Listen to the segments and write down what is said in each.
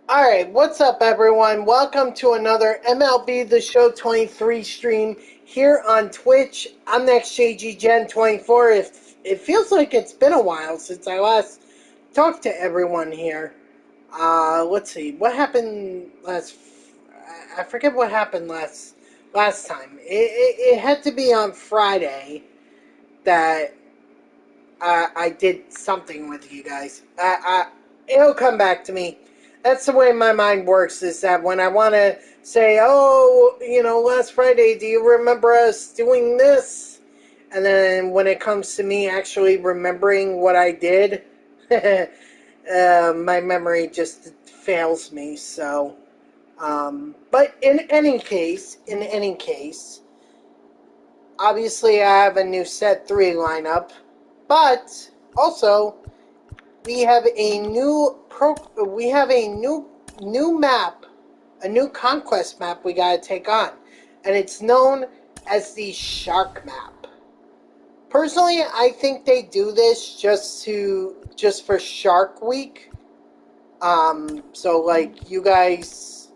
Alright, what's up everyone? Welcome to another MLB The Show 23 stream here on Twitch. I'm NextJGGen24. It feels like it's been a while since I last talked to everyone here. Let's see, what happened last... I forget what happened last time. It had to be on Friday that I did something with you guys. It'll come back to me. That's the way my mind works, is that when I want to say, oh, last Friday, do you remember us doing this? And then when it comes to me actually remembering what I did, my memory just fails me. So, but in any case, obviously I have a new set 3 lineup, but also we have a new map, a new Conquest map we gotta take on, and it's known as the Shark map. Personally, I think they do this just for Shark Week. So like if you guys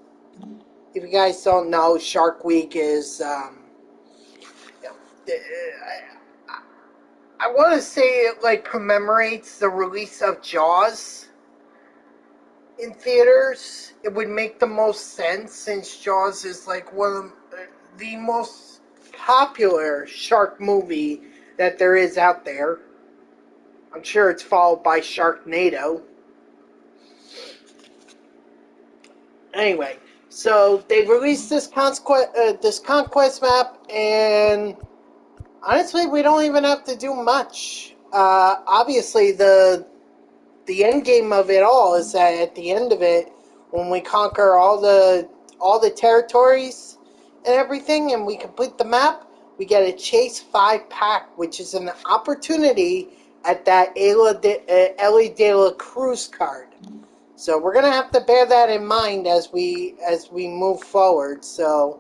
don't know, Shark Week is I want to say it like commemorates the release of Jaws in theaters. It would make the most sense since Jaws is like one of the most popular shark movie that there is out there. I'm sure it's followed by Sharknado. Anyway, so they released this Conquest map, and honestly, we don't even have to do much. Obviously, the end game of it all is that at the end of it, when we conquer all the territories and everything, and we complete the map, we get a Chase 5 pack, which is an opportunity at that Ellie De La Cruz card. So we're gonna have to bear that in mind as we move forward. So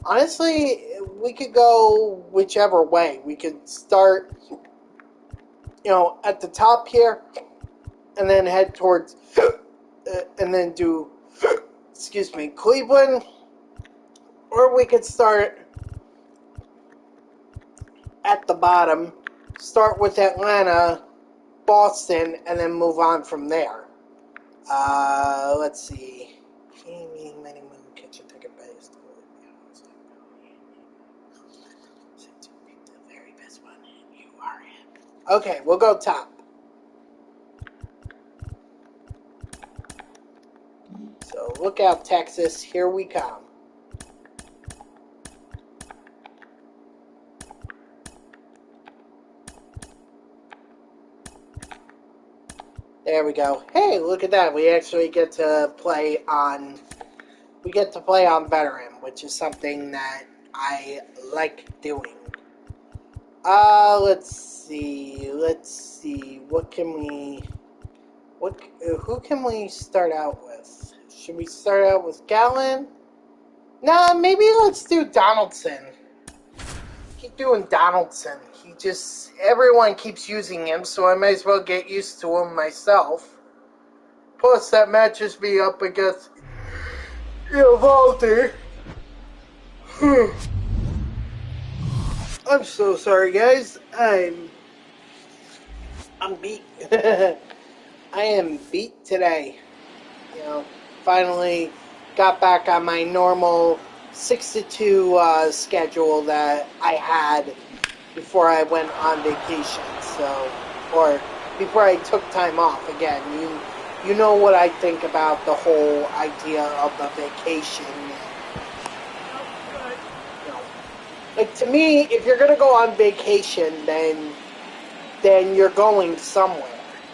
honestly, we could go whichever way. We could start, at the top here, and then head towards, and then do, Cleveland, or we could start at the bottom, start with Atlanta, Boston, and then move on from there. Let's see. Okay, we'll go top. So look out, Texas. Here we come. There we go. Hey, look at that. We actually get to play on veteran, which is something that I like doing. Let's see. Who can we start out with? Should we start out with Gallen? Nah, maybe let's do Donaldson. Keep doing Donaldson. Everyone keeps using him, so I might as well get used to him myself. Plus, that matches me up against Valdi. I'm so sorry, guys. I'm beat. I am beat today. Finally got back on my normal 6 to 2 schedule that I had before I went on vacation. Or before I took time off. Again, you know what I think about the whole idea of a vacation. Like, to me, if you're going to go on vacation, then you're going somewhere.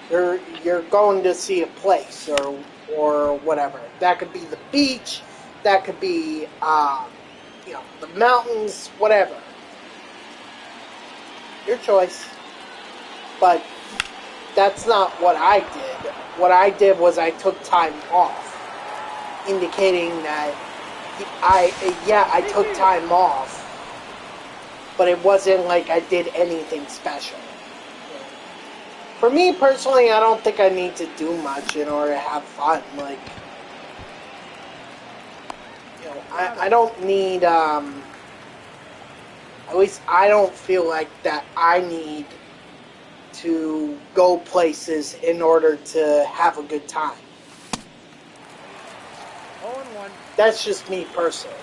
You're going to see a place or whatever. That could be the beach. That could be, the mountains, whatever. Your choice. But that's not what I did. What I did was I took time off, indicating that I took time off but it wasn't like I did anything special. For me personally, I don't think I need to do much in order to have fun. Like, you know, I don't need, at least I don't feel like that I need to go places in order to have a good time. That's just me personally.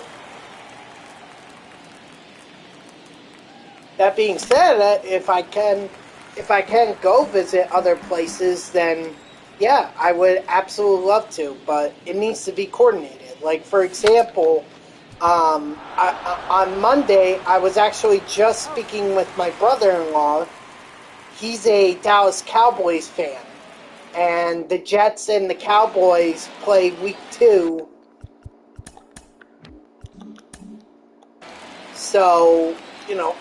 That being said, if I can go visit other places, then yeah, I would absolutely love to. But it needs to be coordinated. Like, for example, on Monday, I was actually just speaking with my brother-in-law. He's a Dallas Cowboys fan, and the Jets and the Cowboys play week 2. So, you know,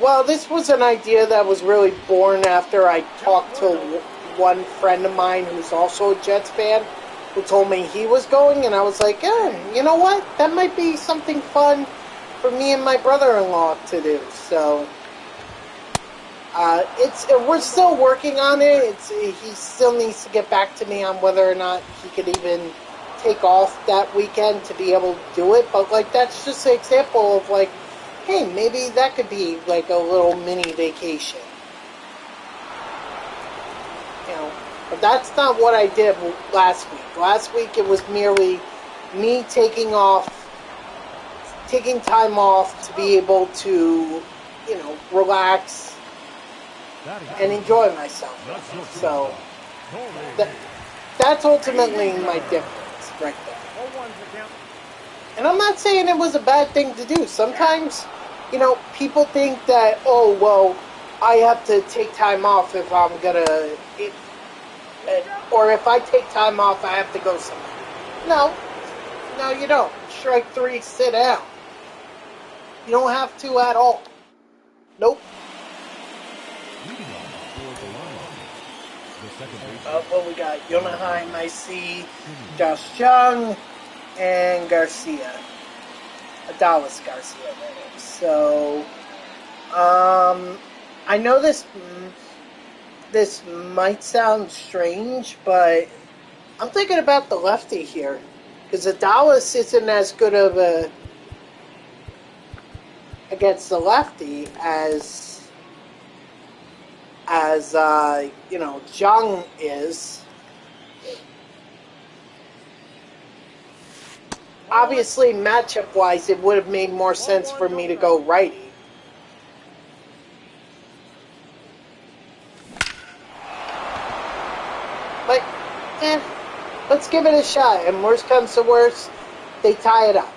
well, this was an idea that was really born after I talked to one friend of mine who's also a Jets fan, who told me he was going, and I was like, you know what? That might be something fun for me and my brother-in-law to do. So, we're still working on it. He still needs to get back to me on whether or not he could even take off that weekend to be able to do it. But, like, that's just an example of, like, hey, maybe that could be, like, a little mini vacation. You know, but that's not what I did last week. Last week it was merely me taking time off to be able to, you know, relax and enjoy myself. So that's ultimately my difference right there. And I'm not saying it was a bad thing to do. Sometimes, you know, people think that, oh, well, I have to take time off if I'm gonna, or if I take time off, I have to go somewhere. No, you don't. Strike 3, sit down. You don't have to at all. Nope. What we got? Yonaheim, I see Josh Jung, and Garcia. Dallas Garcia, that is. So, I know this might sound strange, but I'm thinking about the lefty here. Because the Dallas isn't as good of a against the lefty as you know, Jung is. Obviously, matchup-wise, it would have made more sense for me to go righty. But, let's give it a shot. And worst comes to worst, they tie it up.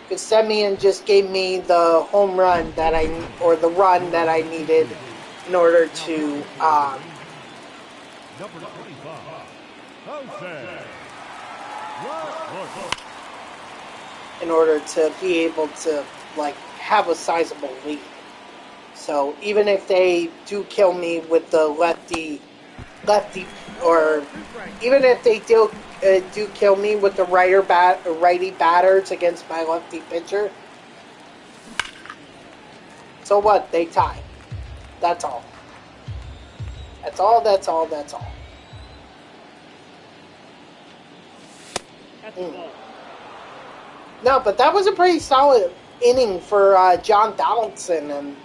Because Semien just gave me the home run that or the run that I needed in order to, be able to, like, have a sizable lead. So even if they do kill me with the lefty, or even if they do kill me with the righty batters against my lefty pitcher, so what? They tie. That's all. That's all. No, but that was a pretty solid inning for John Donaldson, and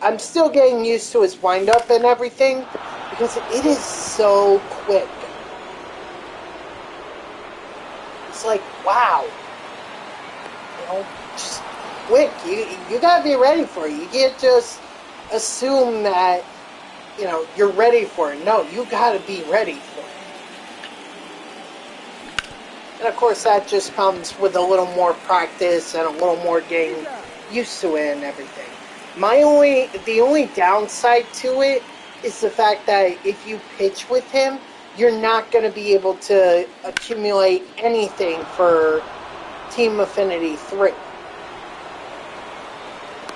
I'm still getting used to his windup and everything because it is so quick. It's like, wow, you know, just quick. You gotta be ready for it. You can't just assume that, you know, you're ready for it. No, you gotta be ready for it. And of course, that just comes with a little more practice and a little more getting used to it and everything. The only downside to it is the fact that if you pitch with him, you're not going to be able to accumulate anything for Team Affinity 3.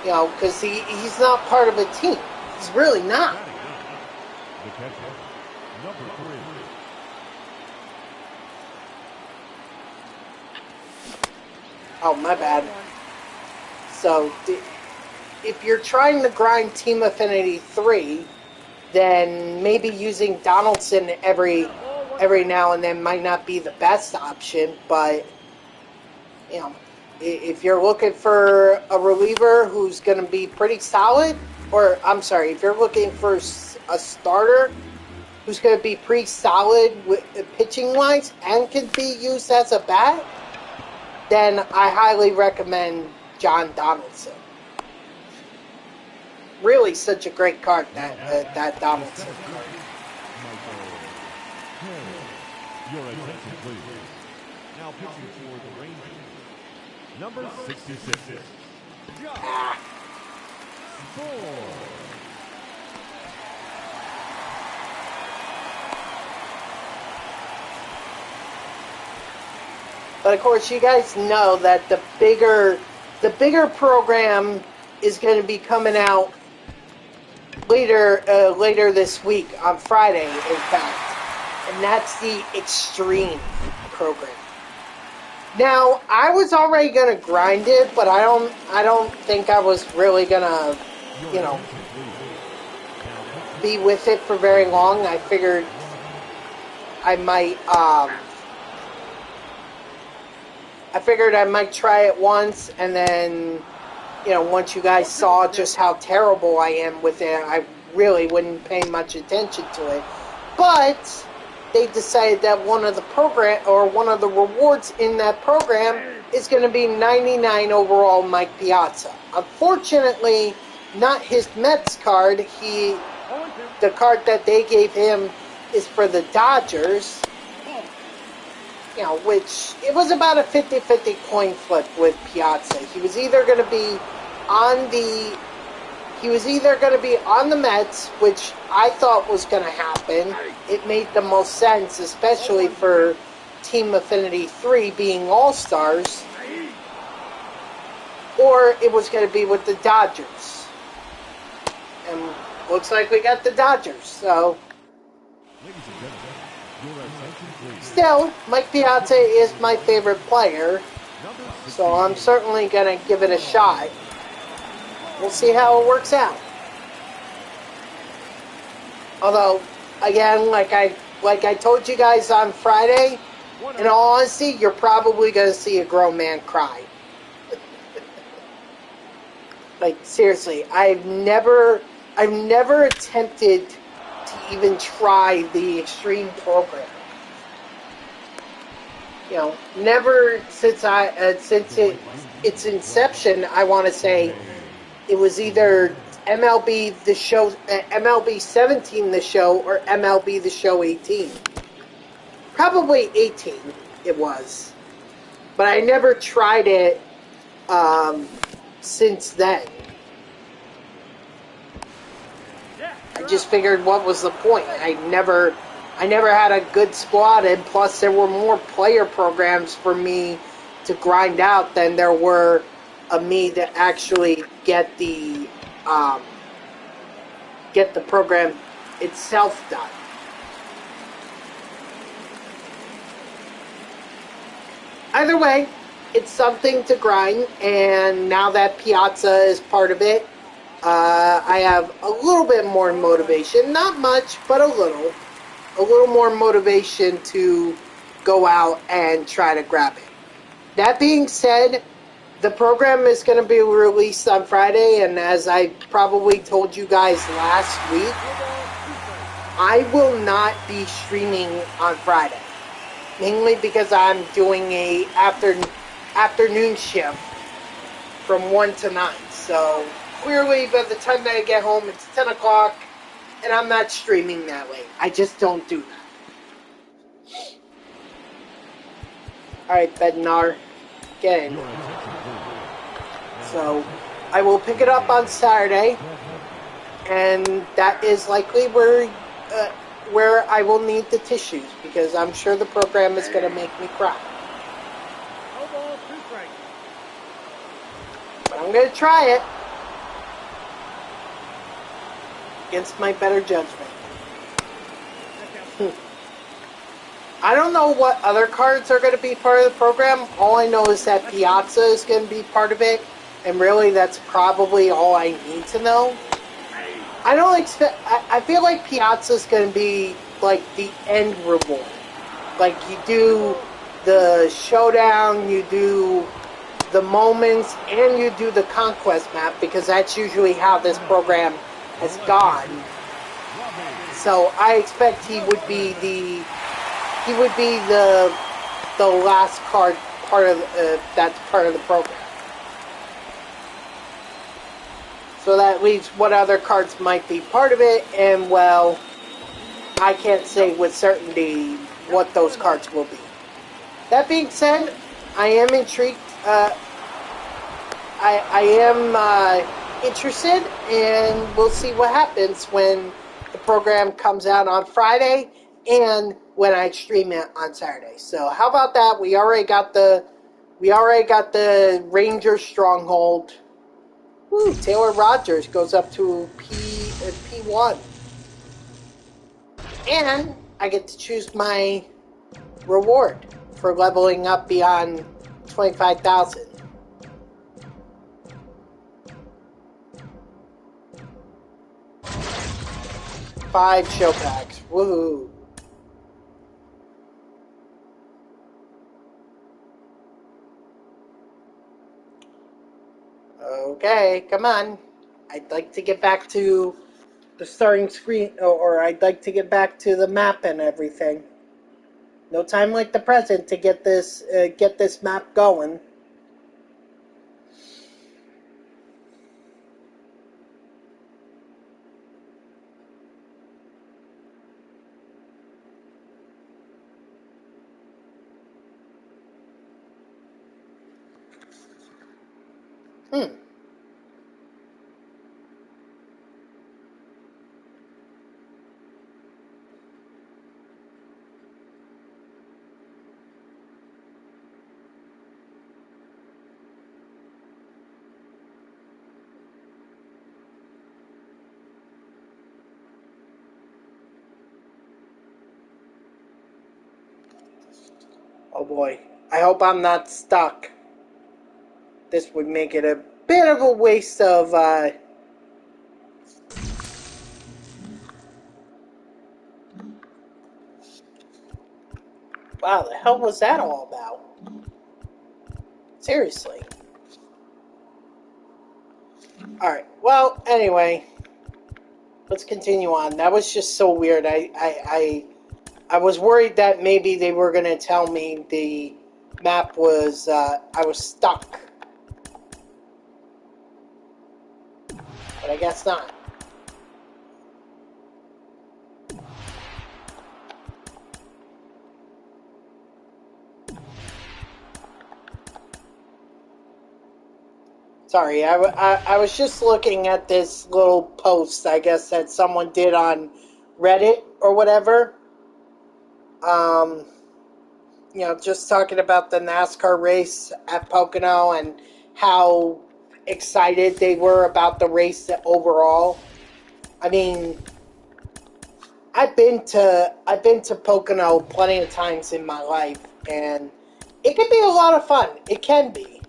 You know, because he's not part of a team. He's really not. Oh, my bad. So if you're trying to grind Team Affinity 3, then maybe using Donaldson every now and then might not be the best option, but you know, if you're looking for a reliever who's going to be pretty solid, or I'm sorry, if you're looking for a starter who's going to be pretty solid with pitching wise and can be used as a bat, then I highly recommend John Donaldson. Really, such a great card, that Donaldson card. Your attention, please. Now pitching for the Rangers, number 66. But of course, you guys know that the bigger program is going to be coming out later this week on Friday, in fact, and that's the Extreme program. Now, I was already going to grind it, but I don't think I was really going to, be with it for very long. I figured I might try it once, and then, once you guys saw just how terrible I am with it, I really wouldn't pay much attention to it. But they decided that one of the rewards in that program is going to be 99 overall Mike Piazza. Unfortunately, not his Mets card. The card that they gave him is for the Dodgers. Which it was about a 50-50 coin flip with Piazza. He was either going to be on the Mets, which I thought was going to happen. It made the most sense, especially for Team Affinity 3 being All-Stars. Or it was going to be with the Dodgers. And looks like we got the Dodgers, so... Still, Mike Piazza is my favorite player, so I'm certainly going to give it a shot. We'll see how it works out. Although, again, like I told you guys on Friday, in all honesty, you're probably going to see a grown man cry. Like, seriously, I've never attempted to even try the Extreme program. Never since its inception. I want to say it was either MLB The Show, MLB 17 The Show, or MLB The Show 18. Probably 18 it was, but I never tried it since then. I just figured, what was the point? I never had a good squad, and plus there were more player programs for me to grind out than there were of me to actually get the program itself done. Either way, it's something to grind, and now that Piazza is part of it, I have a little bit more motivation. Not much, but a little more motivation to go out and try to grab it. That being said, the program is going to be released on Friday, and as I probably told you guys last week, I will not be streaming on Friday. Mainly because I'm doing a afternoon shift from 1 to 9. So, clearly by the time that I get home, it's 10 o'clock, and I'm not streaming that late. I just don't do that. Alright, Bednar, get in. So, I will pick it up on Saturday, and that is likely where I will need the tissues, because I'm sure the program is going to make me cry. But I'm going to try it. Against my better judgment. I don't know what other cards are going to be part of the program. All I know is that Piazza is going to be part of it. and really that's probably all I need to know. I don't expect. I feel like Piazza's going to be like the end reward. Like you do the showdown, you do the moments, and you do the Conquest map, because that's usually how this program has gone. So I expect he would be the last part of that's part of the program. So that leaves what other cards might be part of it, and well, I can't say with certainty what those cards will be. That being said, I am intrigued. I am interested, and we'll see what happens when the program comes out on Friday and when I stream it on Saturday. So how about that? We already got the Ranger Stronghold. Woo, Taylor Rogers goes up to P1. And I get to choose my reward for leveling up beyond 25,000. 5 show packs. Woohoo. Okay, come on. I'd like to get back to the starting screen, or I'd like to get back to the map and everything. No time like the present to get this map going. Oh boy. I hope I'm not stuck. This would make it a bit of a waste of, wow, the hell was that all about? Seriously. Alright, well, anyway. Let's continue on. That was just so weird. I was worried that maybe they were going to tell me the map was, I was stuck. But I guess not. Sorry, I was just looking at this little post, I guess, that someone did on Reddit or whatever. You know, just talking about the NASCAR race at Pocono and how excited they were about the race overall. I mean, I've been to Pocono plenty of times in my life, and it can be a lot of fun. It can be.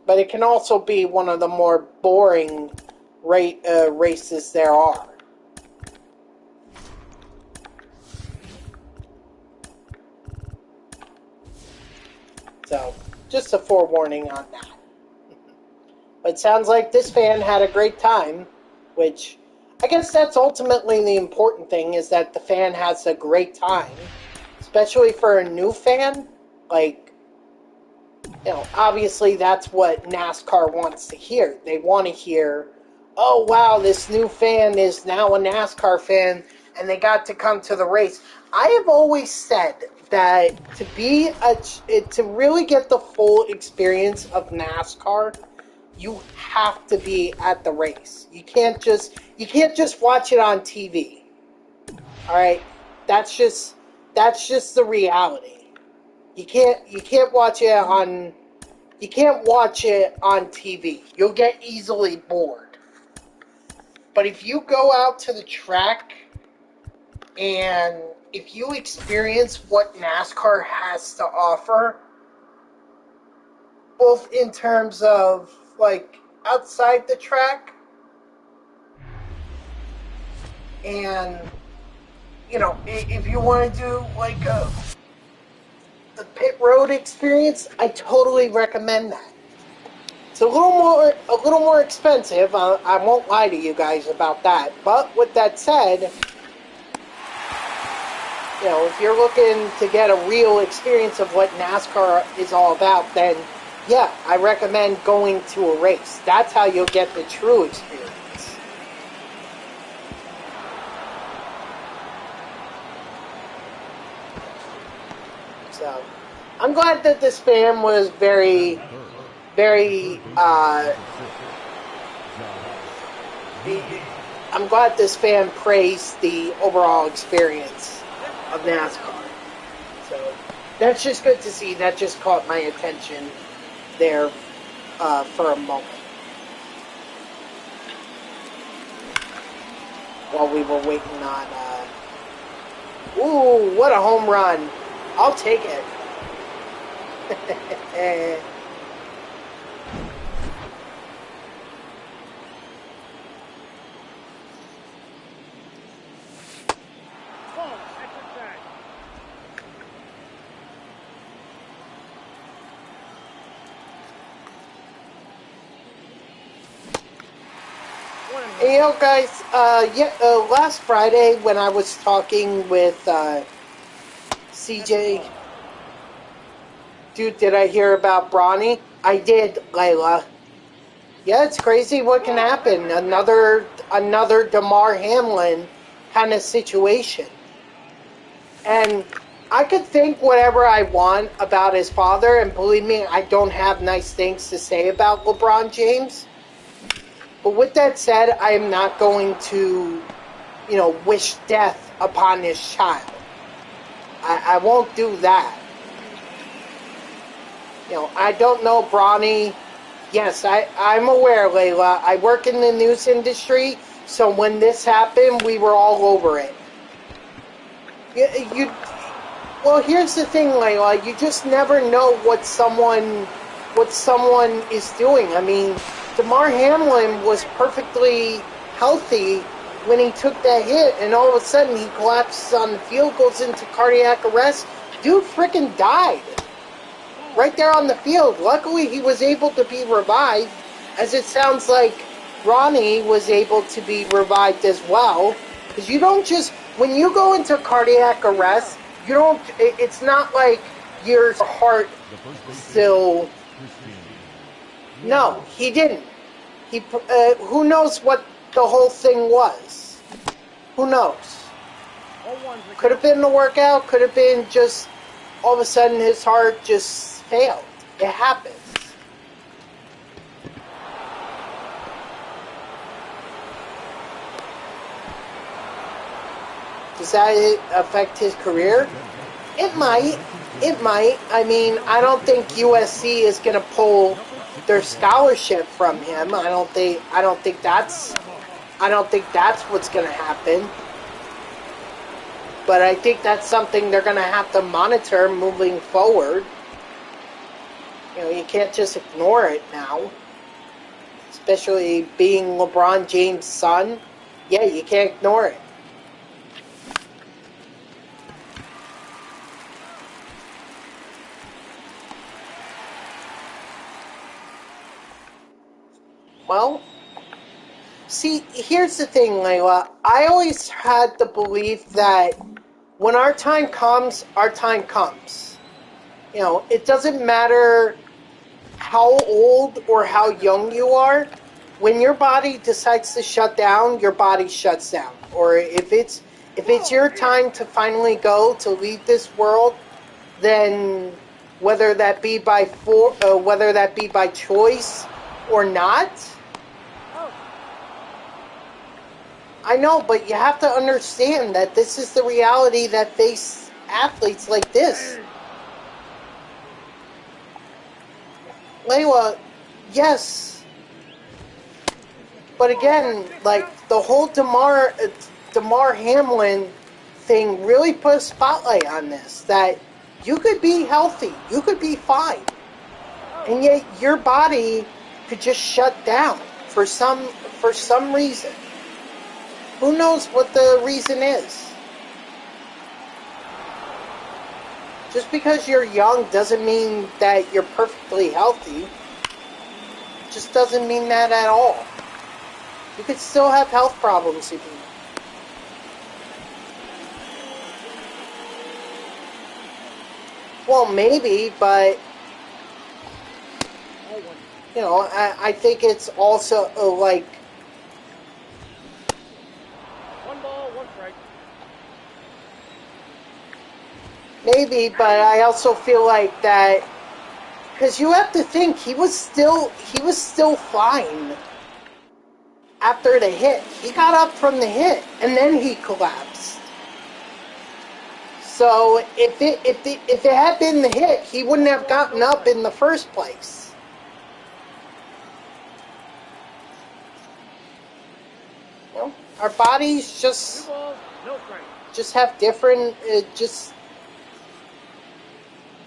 But it can also be one of the more boring races there are. So, just a forewarning on that. But it sounds like this fan had a great time, which I guess that's ultimately the important thing, is that the fan has a great time. Especially for a new fan. Like, you know, obviously that's what NASCAR wants to hear. They want to hear, oh wow, this new fan is now a NASCAR fan and they got to come to the race. I have always said that to really get the full experience of NASCAR, you have to be at the race. You can't just watch it on TV. All right, that's just the reality. You can't watch it on TV. You'll get easily bored. But if you go out to the track and if you experience what NASCAR has to offer, both in terms of like outside the track and if you want to do like the pit road experience, I totally recommend that. It's a little more expensive. I won't lie to you guys about that. But with that said, if you're looking to get a real experience of what NASCAR is all about, then yeah, I recommend going to a race. That's how you'll get the true experience. So, I'm glad that this fan was very, very, I'm glad this fan praised the overall experience of NASCAR. So, that's just good to see. That just caught my attention there for a moment. While we were waiting on, ooh, what a home run. I'll take it. Hey, yo, guys, last Friday when I was talking with CJ, dude, did I hear about Bronny? I did, Layla. Yeah, it's crazy what can happen. Another Damar Hamlin kind of situation. And I could think whatever I want about his father, and believe me, I don't have nice things to say about LeBron James. But with that said, I am not going to, wish death upon his child. I won't do that. I don't know Bronny. Yes, I'm aware, Layla. I work in the news industry, so when this happened, we were all over it. Well, here's the thing, Layla. You just never know what someone is doing. I mean, Damar Hamlin was perfectly healthy when he took that hit, and all of a sudden he collapses on the field, goes into cardiac arrest. Dude freaking died right there on the field. Luckily, he was able to be revived, as it sounds like Ronnie was able to be revived as well. Because you don't just, when you go into cardiac arrest, you don't, it's not like your heart still. No, he didn't. Who knows what the whole thing was? Who knows? Could have been the workout, could have been just all of a sudden his heart just failed. It happens. Does that affect his career? It might. It might. I mean, I don't think USC is going to pull their scholarship from him. I don't think that's what's going to happen. But I think that's something they're going to have to monitor moving forward. You can't just ignore it now. Especially being LeBron James' son. Yeah, you can't ignore it. Well, see, here's the thing, Layla. I always had the belief that when our time comes, our time comes. It doesn't matter how old or how young you are. When your body decides to shut down, your body shuts down. Or if it's your time to finally go to leave this world, then whether that be by choice or not. I know, but you have to understand that this is the reality that face athletes like this. Layla, yes. But again, like, the whole Damar Hamlin thing really put a spotlight on this, that you could be healthy, you could be fine, and yet your body could just shut down for some reason. Who knows what the reason is? Just because you're young doesn't mean that you're perfectly healthy. It just doesn't mean that at all. You could still have health problems if you. Well, maybe, but you know, I think it's also like. One ball, one strike. Maybe, but I also feel like that because you have to think he was still fine after the hit. He got up from the hit and then he collapsed. So if it had been the hit, he wouldn't have gotten up in the first place. You know, our bodies just have different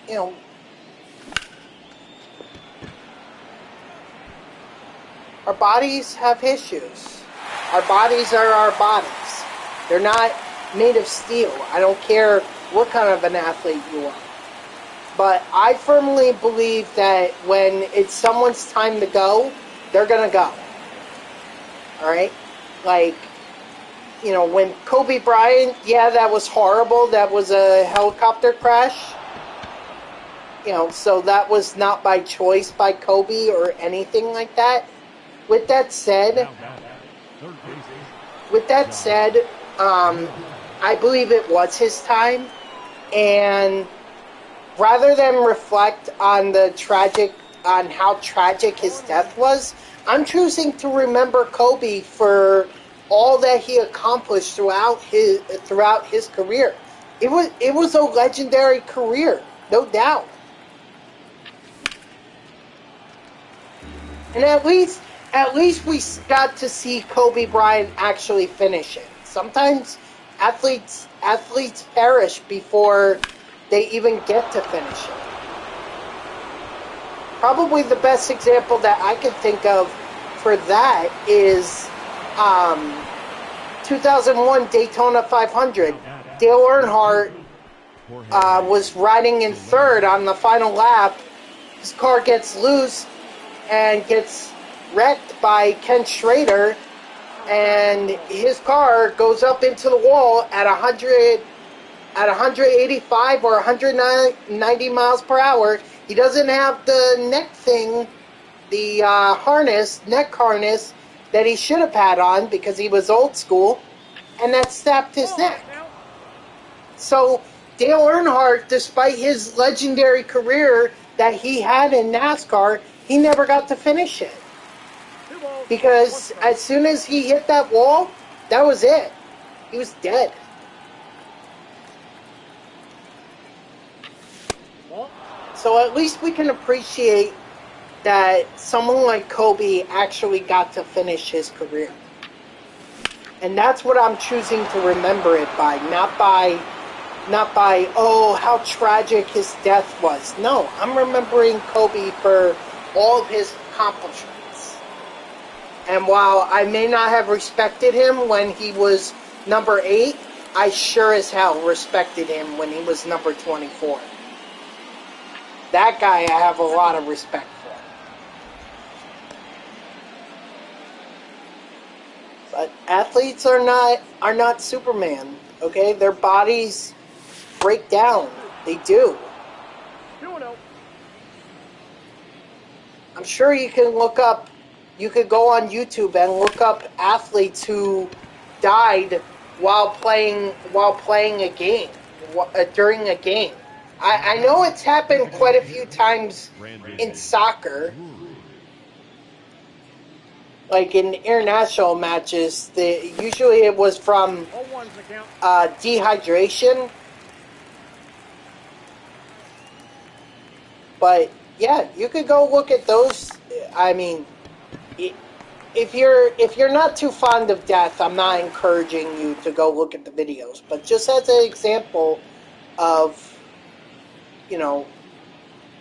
you know, our bodies have issues. Our bodies are our bodies. They're not made of steel. I don't care what kind of an athlete you are. But I firmly believe that when it's someone's time to go, they're going to go. Alright? Like, you know, when Kobe Bryant, yeah, that was horrible. That was a helicopter crash. You know, so that was not by choice by Kobe or anything like that. With that said, I believe it was his time, and rather than reflect on how tragic his death was, I'm choosing to remember Kobe for all that he accomplished throughout his career. It was a legendary career, no doubt. And at least we got to see Kobe Bryant actually finish it. Sometimes athletes perish before they even get to finish it. Probably the best example that I can think of for that is 2001 Daytona 500. Dale Earnhardt was riding in third on the final lap. His car gets loose and gets wrecked by Ken Schrader, and his car goes up into the wall at 185 or 190 miles per hour. He doesn't have the neck thing, the neck harness that he should have had on because he was old school, and that snapped his neck. So Dale Earnhardt, despite his legendary career that he had in NASCAR, he never got to finish it. Because as soon as he hit that wall, that was it. He was dead. So at least we can appreciate that someone like Kobe actually got to finish his career. And that's what I'm choosing to remember it by, not by, oh, how tragic his death was. No, I'm remembering Kobe for all of his accomplishments. And while I may not have respected him when he was number 8, I sure as hell respected him when he was number 24. That guy I have a lot of respect for. But athletes are not Superman, okay? Their bodies break down. They do. I'm sure you can could go on YouTube and look up athletes who died while playing a game, during a game. I know it's happened quite a few times in soccer, like in international matches. Usually it was from dehydration. But yeah, you could go look at those. I mean, if you're not too fond of death, I'm not encouraging you to go look at the videos. But just as an example of, you know,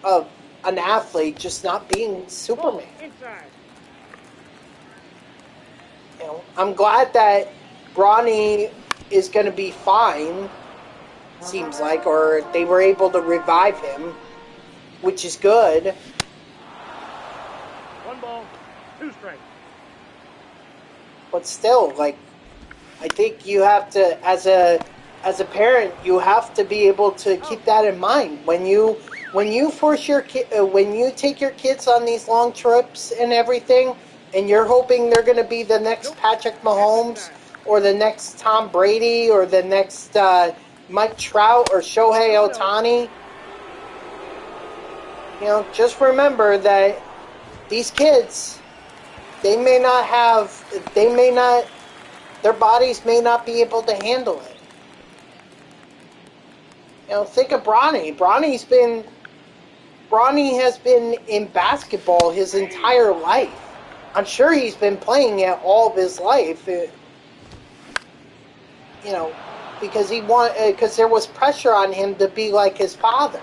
of an athlete just not being Superman. Inside. You know, I'm glad that Bronny is going to be fine. Seems like, or they were able to revive him, which is good. 1 ball, 2 strikes. But still, like, I think you have to, as a parent, you have to be able to keep that in mind when you force your when you take your kids on these long trips and everything, and you're hoping they're going to be the next Patrick Mahomes or the next Tom Brady or the next Mike Trout or Shohei Ohtani. You know, just remember that these kids, their bodies may not be able to handle it. You know, think of Bronny. Bronny has been in basketball his entire life. I'm sure he's been playing it all of his life. You know, because there was pressure on him to be like his father.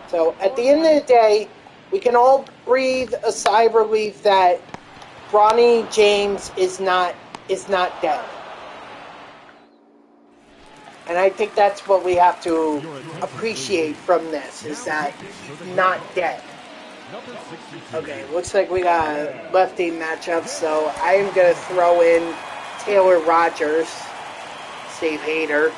So at the end of the day, we can all breathe a sigh of relief that Bronny James is not dead. And I think that's what we have to appreciate from this, is that he's not dead. Okay, looks like we got lefty matchups, so I am going to throw in Taylor Rogers, save Hader.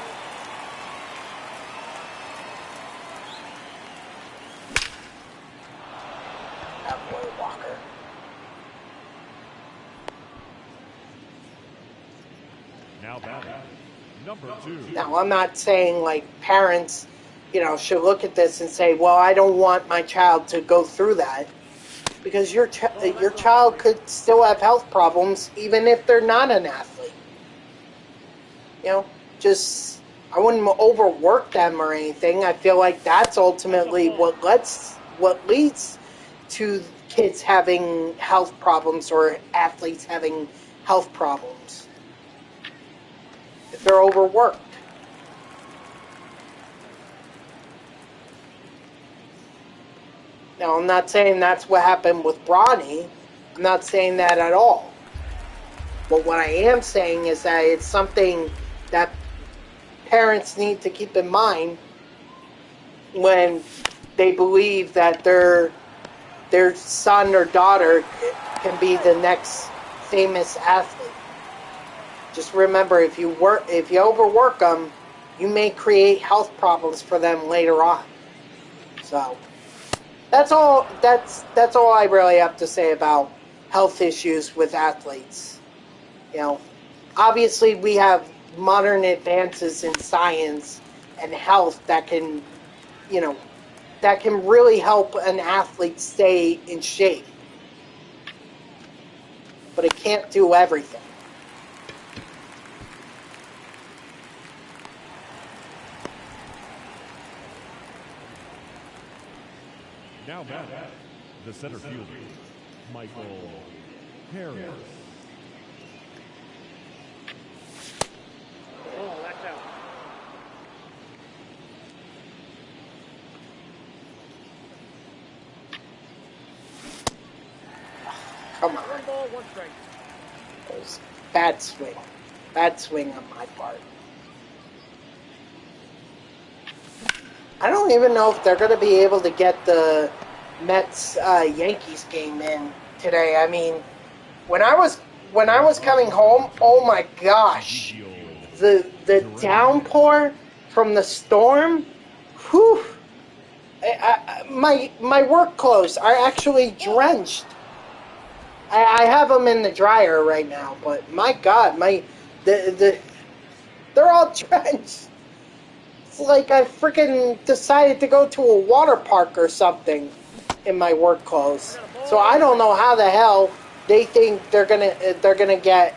Now, I'm not saying, like, parents, you know, should look at this and say, well, I don't want my child to go through that. Because your child could still have health problems, even if they're not an athlete. You know, I wouldn't overwork them or anything. I feel like that's ultimately what leads to kids having health problems or athletes having health problems. If they're overworked. Now, I'm not saying that's what happened with Bronny. I'm not saying that at all. But what I am saying is that it's something that parents need to keep in mind when they believe that their son or daughter can be the next famous athlete. Just remember, if you overwork them, you may create health problems for them later on. So that's all I really have to say about health issues with athletes. You know, obviously we have modern advances in science and health that can really help an athlete stay in shape. But it can't do everything. Now back, the center fielder, Michael Harris. Oh, that's out. Come on. 1 ball, 1 strike. It was bad swing. Bad swing on my part. I don't even know if they're going to be able to get the Mets-Yankees game in today. I mean, when I was coming home, oh my gosh, the downpour from the storm, whew, my work clothes are actually drenched. I have them in the dryer right now, but my God, they're all drenched. It's like I freaking decided to go to a water park or something in my work clothes. So I don't know how the hell they think they're gonna get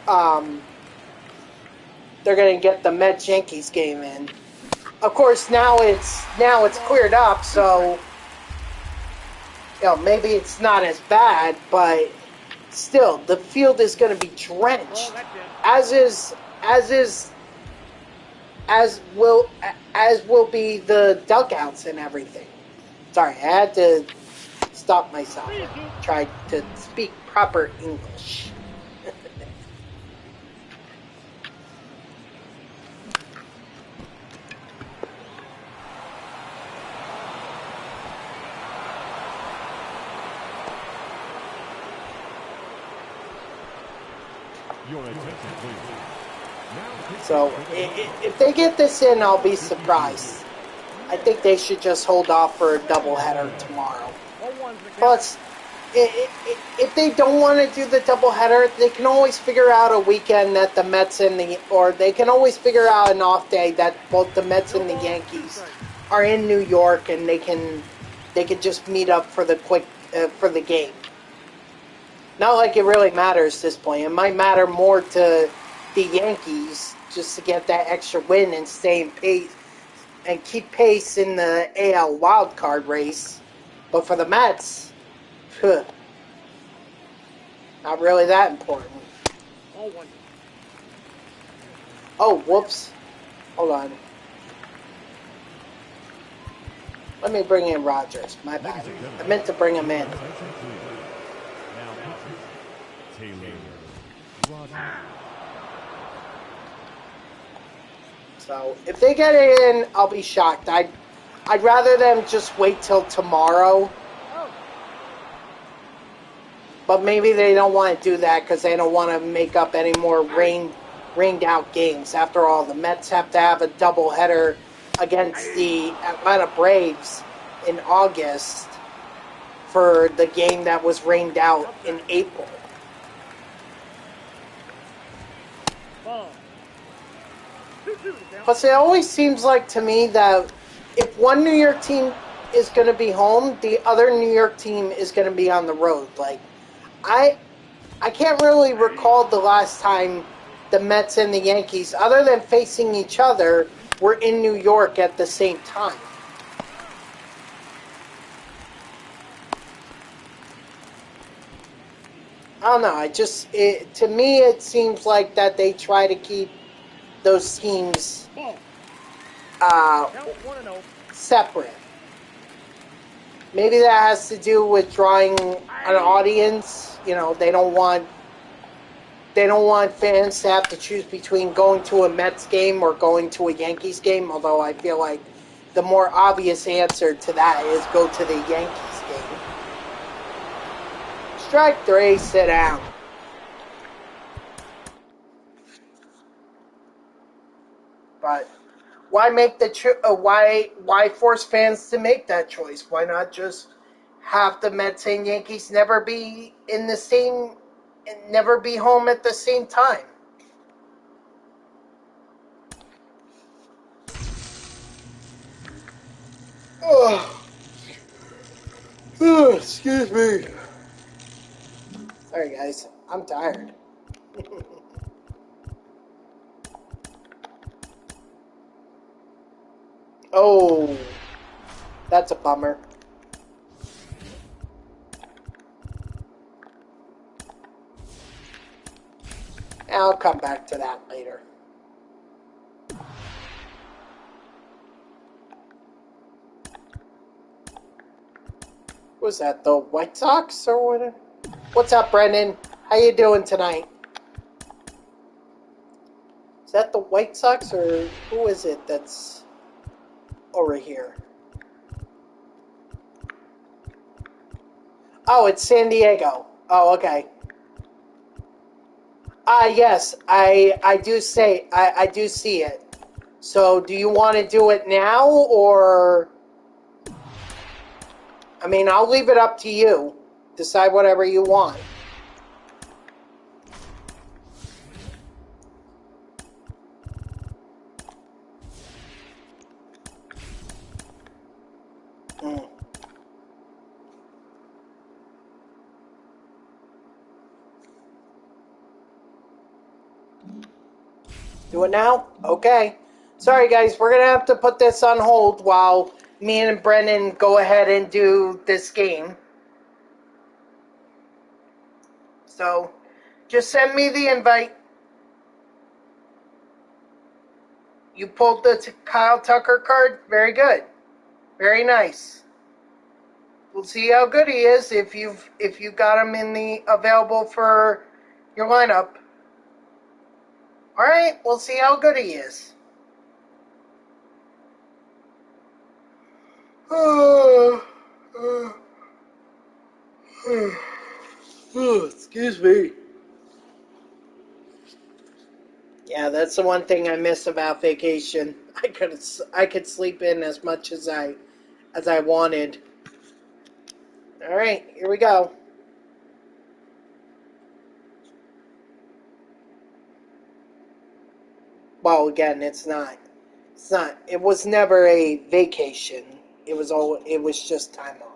they're going to get the Mets-Yankees game in. Of course, now it's cleared up, so maybe it's not as bad, but still, the field is going to be drenched, as will be the dugouts and everything. Sorry, I had to stop myself and try to speak proper English. Your attention, please. So, if they get this in, I'll be surprised. I think they should just hold off for a doubleheader tomorrow. Plus, if they don't want to do the doubleheader, they can always figure out a weekend that the Mets or they can always figure out an off day that both the Mets and the Yankees are in New York, and they can just meet up for the for the game. Not like it really matters at this point. It might matter more to the Yankees just to get that extra win and stay in pace and keep pace in the AL wildcard race. But for the Mets, not really that important. Oh, whoops. Hold on. Let me bring in Rogers. My bad. I meant to bring him in. So, if they get it in, I'll be shocked. I'd rather them just wait till tomorrow. But maybe they don't want to do that because they don't want to make up any more rained out games. After all, the Mets have to have a doubleheader against the Atlanta Braves in August for the game that was rained out in April. Plus, it always seems like to me that if one New York team is going to be home, the other New York team is going to be on the road. Like, I can't really recall the last time the Mets and the Yankees, other than facing each other, were in New York at the same time. I don't know. To me, it seems like that they try to keep those teams separate. Maybe that has to do with drawing an audience. They don't want fans to have to choose between going to a Mets game or going to a Yankees game. Although I feel like the more obvious answer to that is go to the Yankees game. Strike 3, sit down. But why make why force fans to make that choice? Why not just have the Mets and Yankees never be home at the same time? Excuse me. Sorry guys, I'm tired. Oh, that's a bummer. I'll come back to that later. Was that the White Sox or what? What's up, Brendan? How you doing tonight? Is that the White Sox or who is it that's over here? Oh, it's San Diego. Oh, okay. Yes, I do see it. So, do you want to do it now, or? I mean, I'll leave it up to you. Decide whatever you want. Do it now? Okay. Sorry, guys. We're going to have to put this on hold while me and Brennan go ahead and do this game. So, just send me the invite. You pulled the Kyle Tucker card? Very good. Very nice. We'll see how good he is if you got him in the available for your lineup. All right, we'll see how good he is. Excuse me. Yeah, that's the one thing I miss about vacation. I could sleep in as much as I wanted. All right, here we go. Well, again, it's not. It's not. It was never a vacation. It was just time off.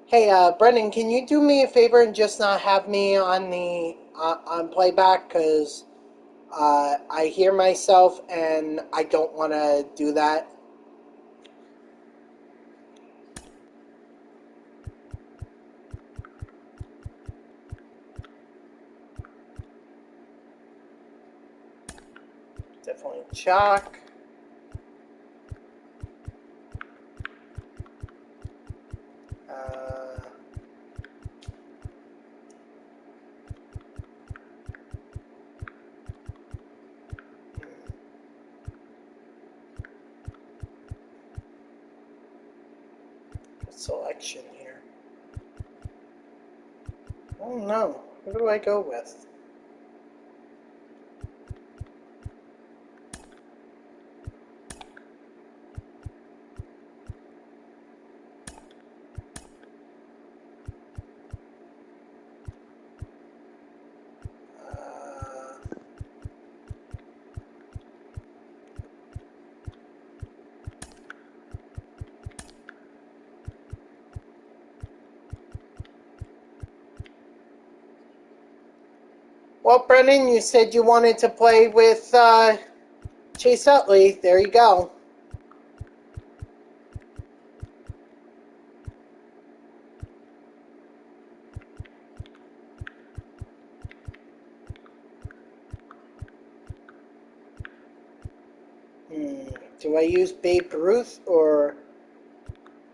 Hey, Brendan, can you do me a favor and just not have me on the on playback? Because I hear myself and I don't want to do that. Definitely chalk. Uh, Selection here. Oh no, who do I go with? Well, Brendan, you said you wanted to play with Chase Utley. There you go. Do I use Babe Ruth or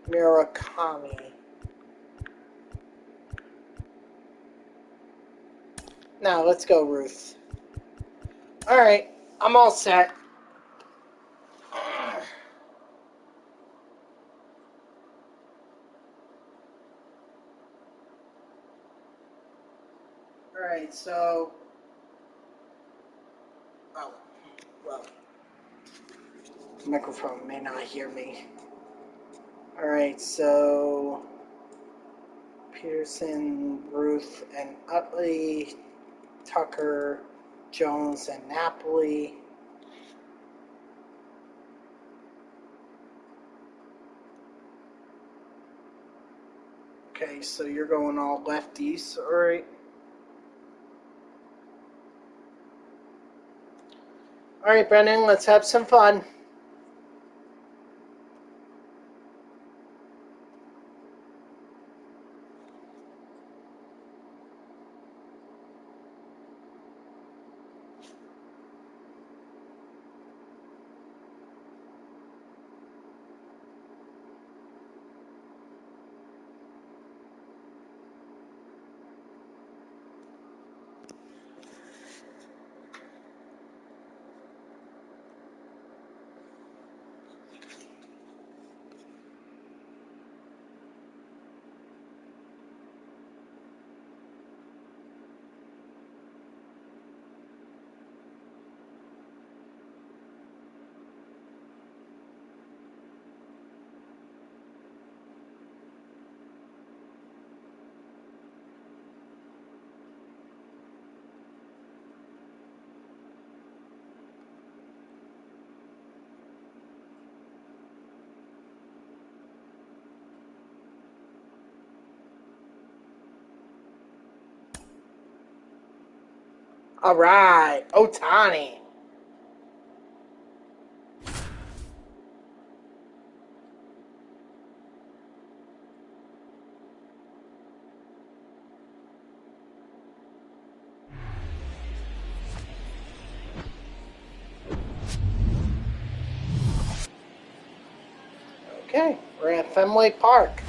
Murakami? No, let's go Ruth. Alright, I'm all set. Alright, so... Oh, well. The microphone may not hear me. Alright, so... Peterson, Ruth, and Utley, Tucker, Jones, and Napoli. Okay, so you're going all lefties, alright. Alright, Brendan, let's have some fun. All right, Otani. Okay, we're at Fenway Park.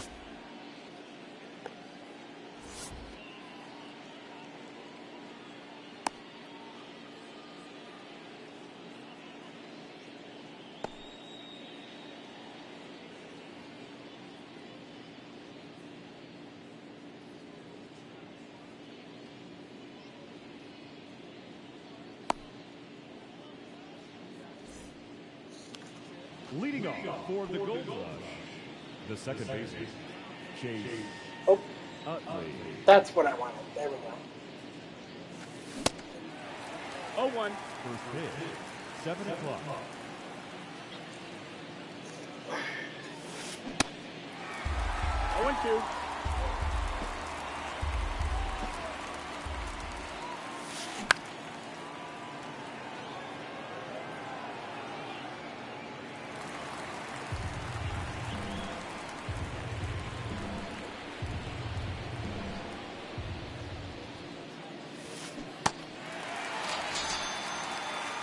Leading off for the Gold Rush, the second baseman, Chase Oh, Utley. that's what I wanted. There we go. 0-1. First pitch, 7 o'clock. Oh, 1-2.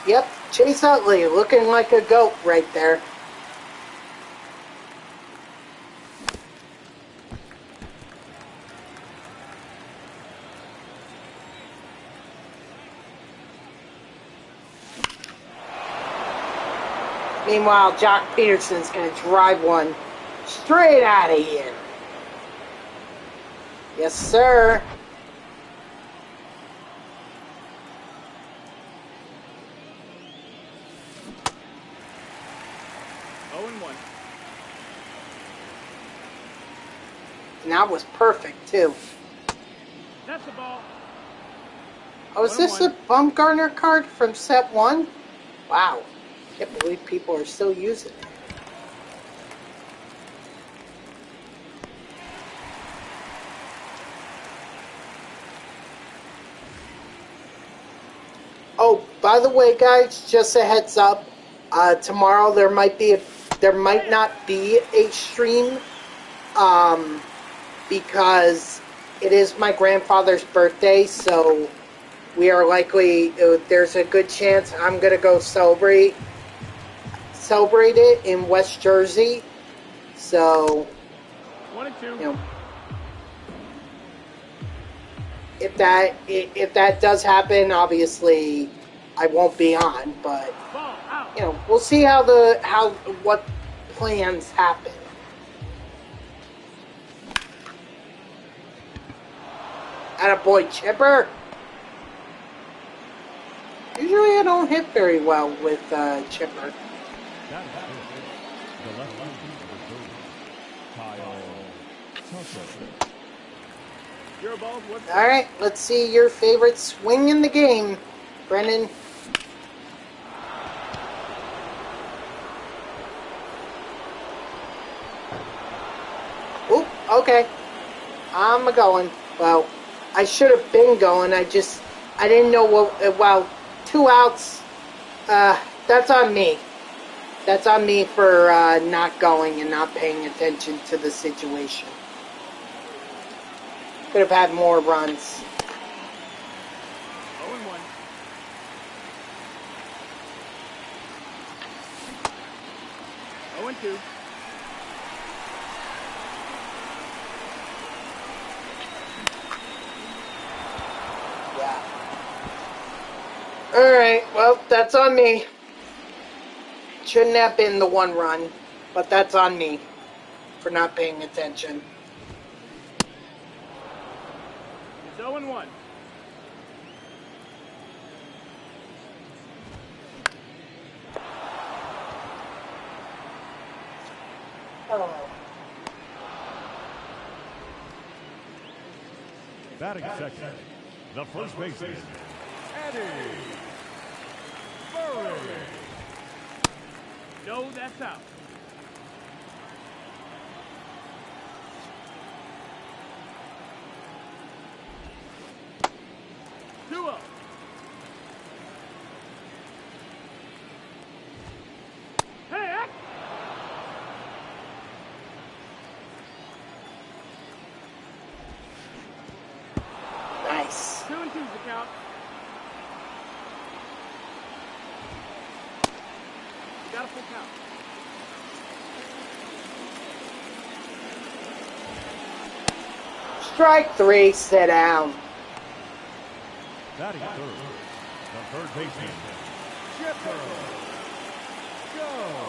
Yep, Chase Utley looking like a goat right there. Meanwhile, Jock Peterson's going to drive one straight out of here. Yes, sir. And that was perfect, too. That's the ball. Oh, is this a Bumgarner card from set 1? Wow. Can't believe people are still using it. Oh, by the way, guys, just a heads up. Tomorrow there might not be a stream, because it is my grandfather's birthday, so we are likely, there's a good chance I'm gonna go celebrate it in West Jersey. So, 1-2. you know, if that does happen, obviously I won't be on, but Ball out. you know, we'll see what plans happen. Attaboy, Chipper. Usually I don't hit very well with Chipper. That is it. The left fielder for the Kyle Tucker. Your ball's what? All right, let's see your favorite swing in the game, Brennan. Oop, okay. I'm going. Well, I should have been going. I didn't know what. Well, 2 outs. That's on me. That's on me for not going and not paying attention to the situation. Could have had more runs. 0-1. Oh, 2. Yeah. Alright, well, that's on me. Shouldn't have been the 1 run, but that's on me for not paying attention. It's 0-1. Oh. Batting second, the first baseman, Eddie Murray. No, that's out. Two up. count. You got a full count. Strike 3, sit down. Batting third, the third baseman, Chipper. Go.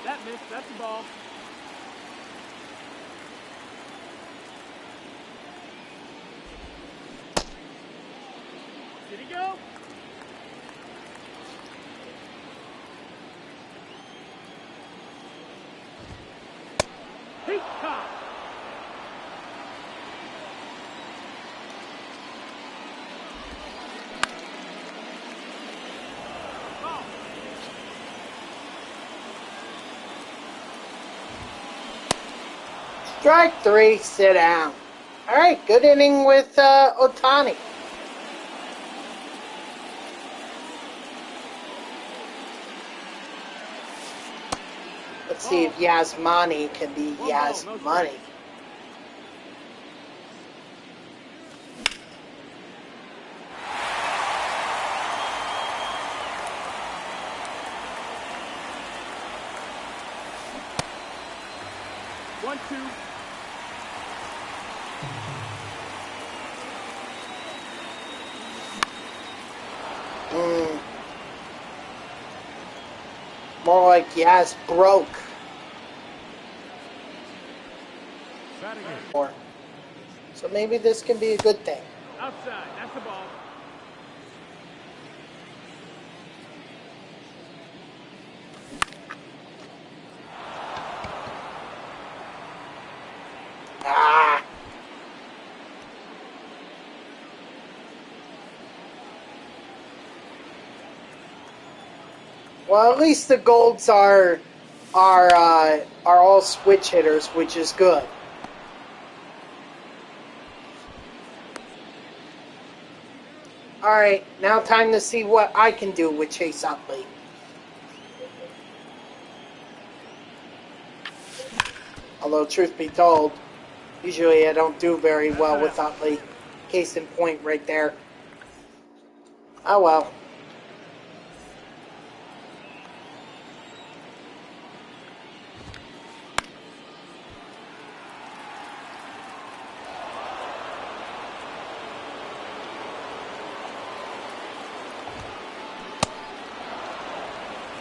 That missed. That's the ball. Did he go? He caught. Ball. Strike 3, sit down. All right, good inning with Ohtani. Let's see if Yasmani can be Yasmani. One, two. More like Yas broke. Batting in. Or so maybe this can be a good thing. Outside. That's the ball. Ah. Well, at least the Golds are all switch hitters, which is good. All right, now time to see what I can do with Chase Utley. Although, truth be told, usually I don't do very well with Utley. Case in point right there. Oh well.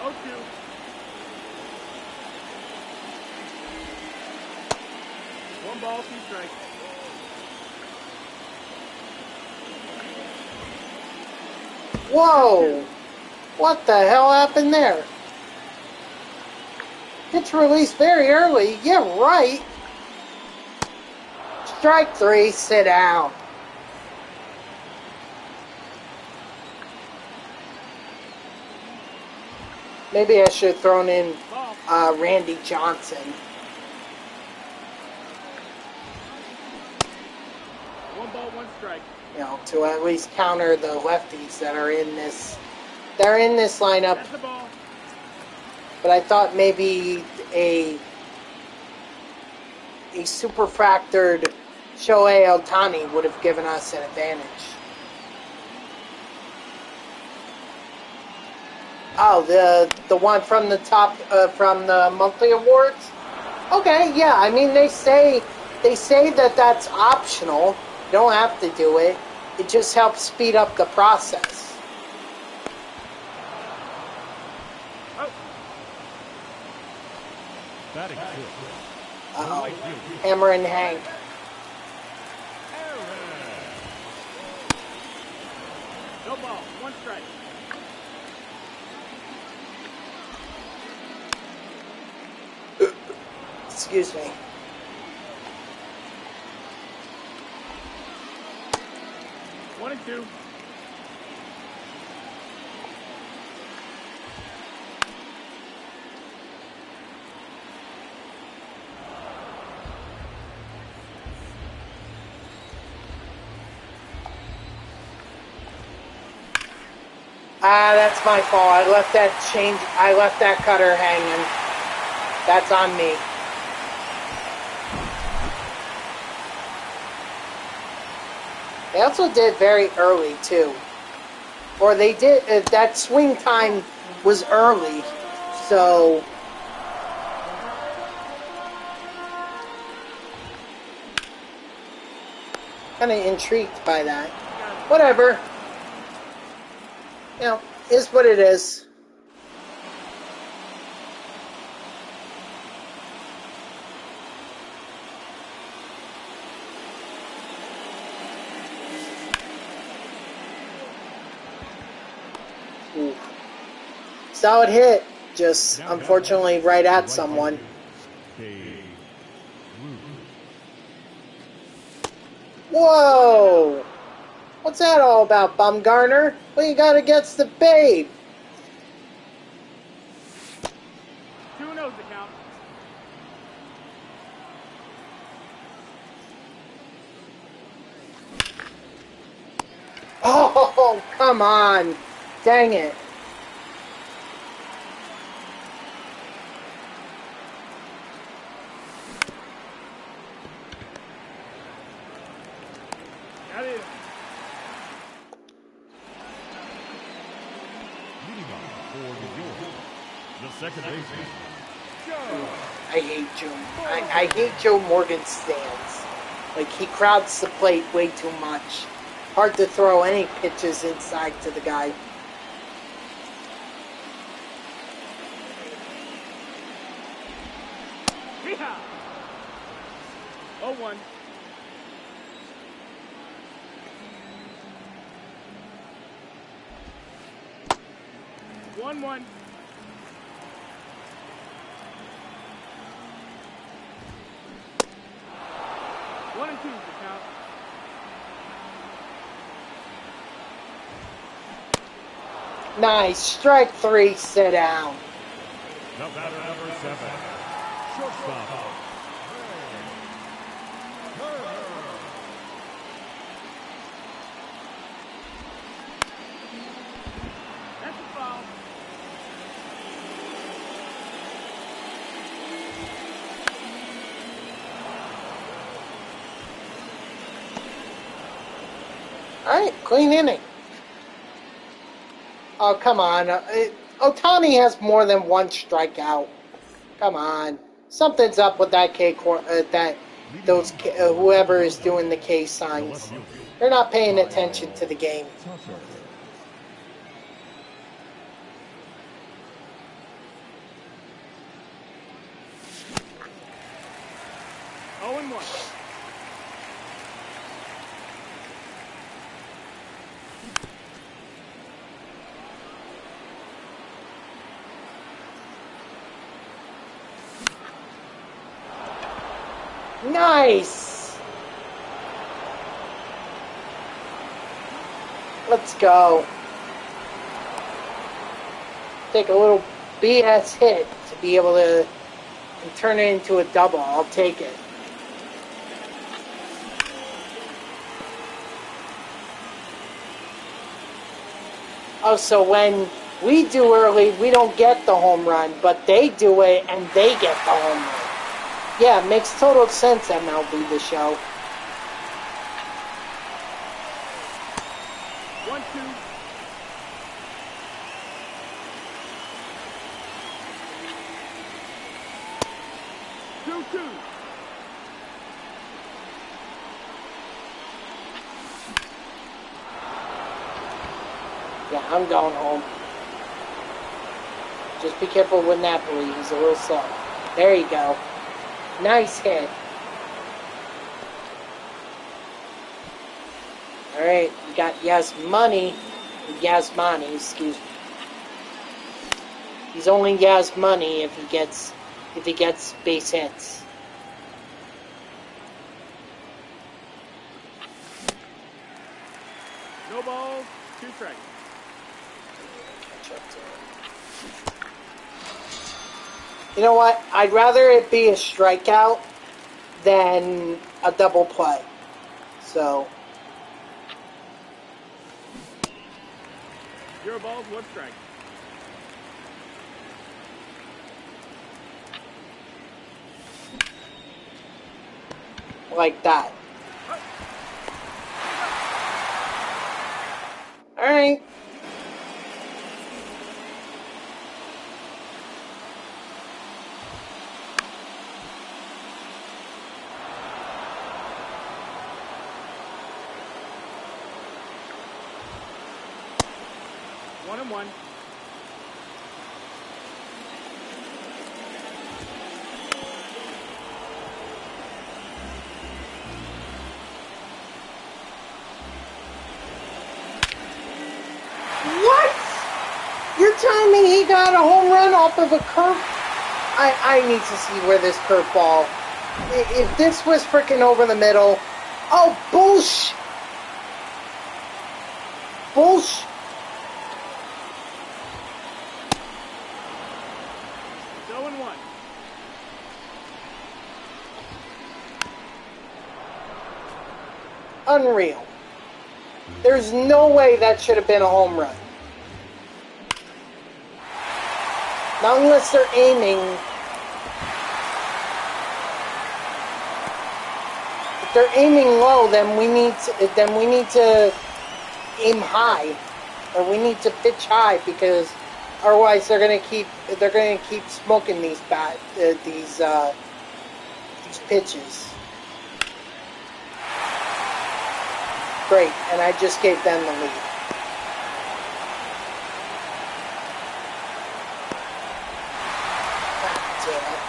Oh, two. One ball, two strikes. Whoa! What the hell happened there? It's released very early. Yeah, right. Strike 3, sit down. Maybe I should have thrown in Ball. Randy Johnson. One ball, one strike. You know, to at least counter the lefties that are in this. They're in this lineup, That's the ball. but I thought maybe a superfractored Shohei Ohtani would have given us an advantage. Oh, the one from the top from the monthly awards. Okay, yeah. I mean, they say that that's optional. You don't have to do it. It just helps speed up the process. Oh, Batting fifth. Uh-oh. Right fielder, Hammer and Hank. Aaron. no ball, one strike. Excuse me. One and two. Ah, that's my fault. I left that cutter hanging. That's on me. They also did very early too. Or they did, that swing time was early. So kind of intrigued by that. Whatever. You know, is what it is. Ooh. Solid hit. Just unfortunately right at someone. Whoa! What's that all about, Bumgarner? What you got against the babe? 2-0 the count. Oh, come on. Dang it. Got it. Leading off for New York, the second baseman, Joe. I hate Joe. I hate Joe Morgan's stance. Like, he crowds the plate way too much. Hard to throw any pitches inside to the guy. Yeehaw! 0-1. One. 1-2 the count. Nice. Strike three. Sit down. The batter number 7, shortstop. That's a foul. Alright, clean inning. Oh, come on. Ohtani has more than one strikeout. Come on. Something's up with that whoever is doing the K signs. They're not paying attention to the game. Oh and 1. Nice! Let's go. Take a little BS hit to be able to turn it into a double. I'll take it. Oh, so when we do early, we don't get the home run, but they do it and they get the home run. Yeah, it makes total sense, MLB The Show. 1-2. Yeah, I'm going home. Just be careful with Napoli. He's a little slow. There you go. Nice hit. Alright, we got Yasmani, excuse me. He's only Yasmani if he gets base hits. No balls, 2 strikes. You know what? I'd rather it be a strikeout than a double play. So. 0-1. 0 balls, 1 strike. Like that. All right. One and one. What? You're telling me he got a home run off of a curve? I need to see where this curveball. If this was freaking over the middle. Oh, bullsh! Bullsh! It's 0 and 1. Unreal. There's no way that should have been a home run. Not unless they're aiming. If they're aiming low, then we need to aim high, or we need to pitch high, because otherwise they're gonna keep smoking these pitches. Great, and I just gave them the lead. God damn it.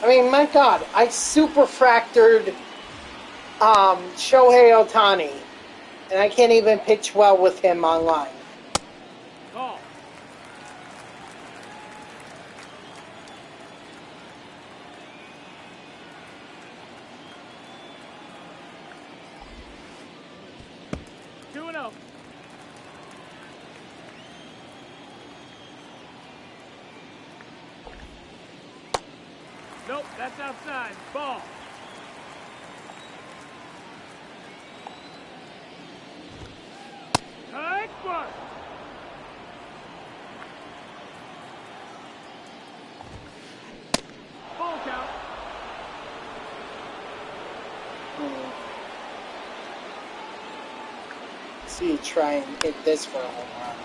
I mean, my God, I super fractured Shohei Ohtani, and I can't even pitch well with him online. Call. Two and 0. Nope, that's outside. Ball. Conquest. Full count. See you try and hit this for a home run.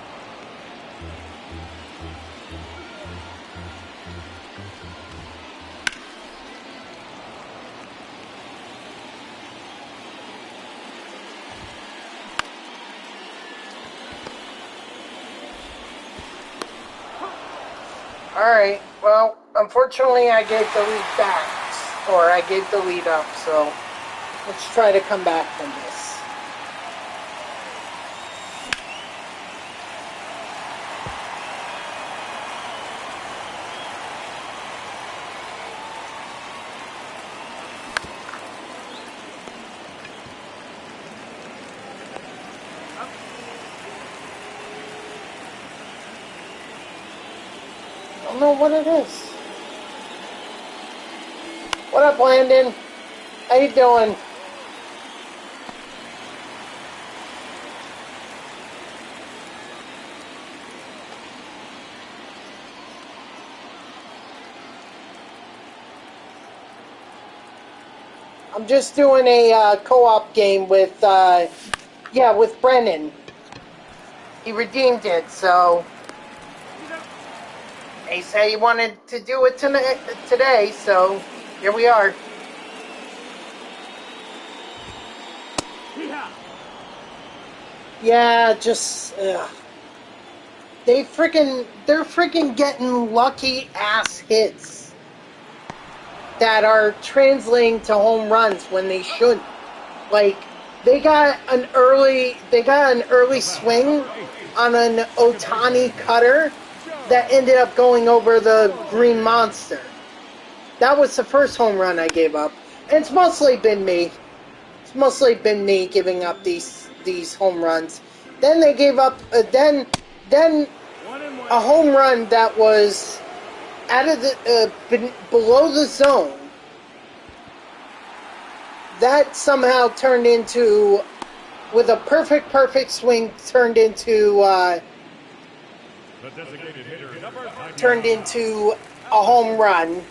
Alright, well, unfortunately I gave the lead back, or I gave the lead up, so let's try to come back from this. I don't know what it is. What up, Landon? How you doing? I'm just doing a co-op game with, with Brennan. He redeemed it, so he said he wanted to do it today, so here we are. Yeah, just they're freaking getting lucky ass hits that are translating to home runs when they shouldn't. Like they got an early swing on an Ohtani cutter that ended up going over the Green Monster. That was the first home run I gave up. And it's mostly been me. It's mostly been me giving up these home runs. Then they gave up. Then 1 and 1. a home run that was out of the below the zone. That somehow turned into, with a perfect swing, turned into a home run.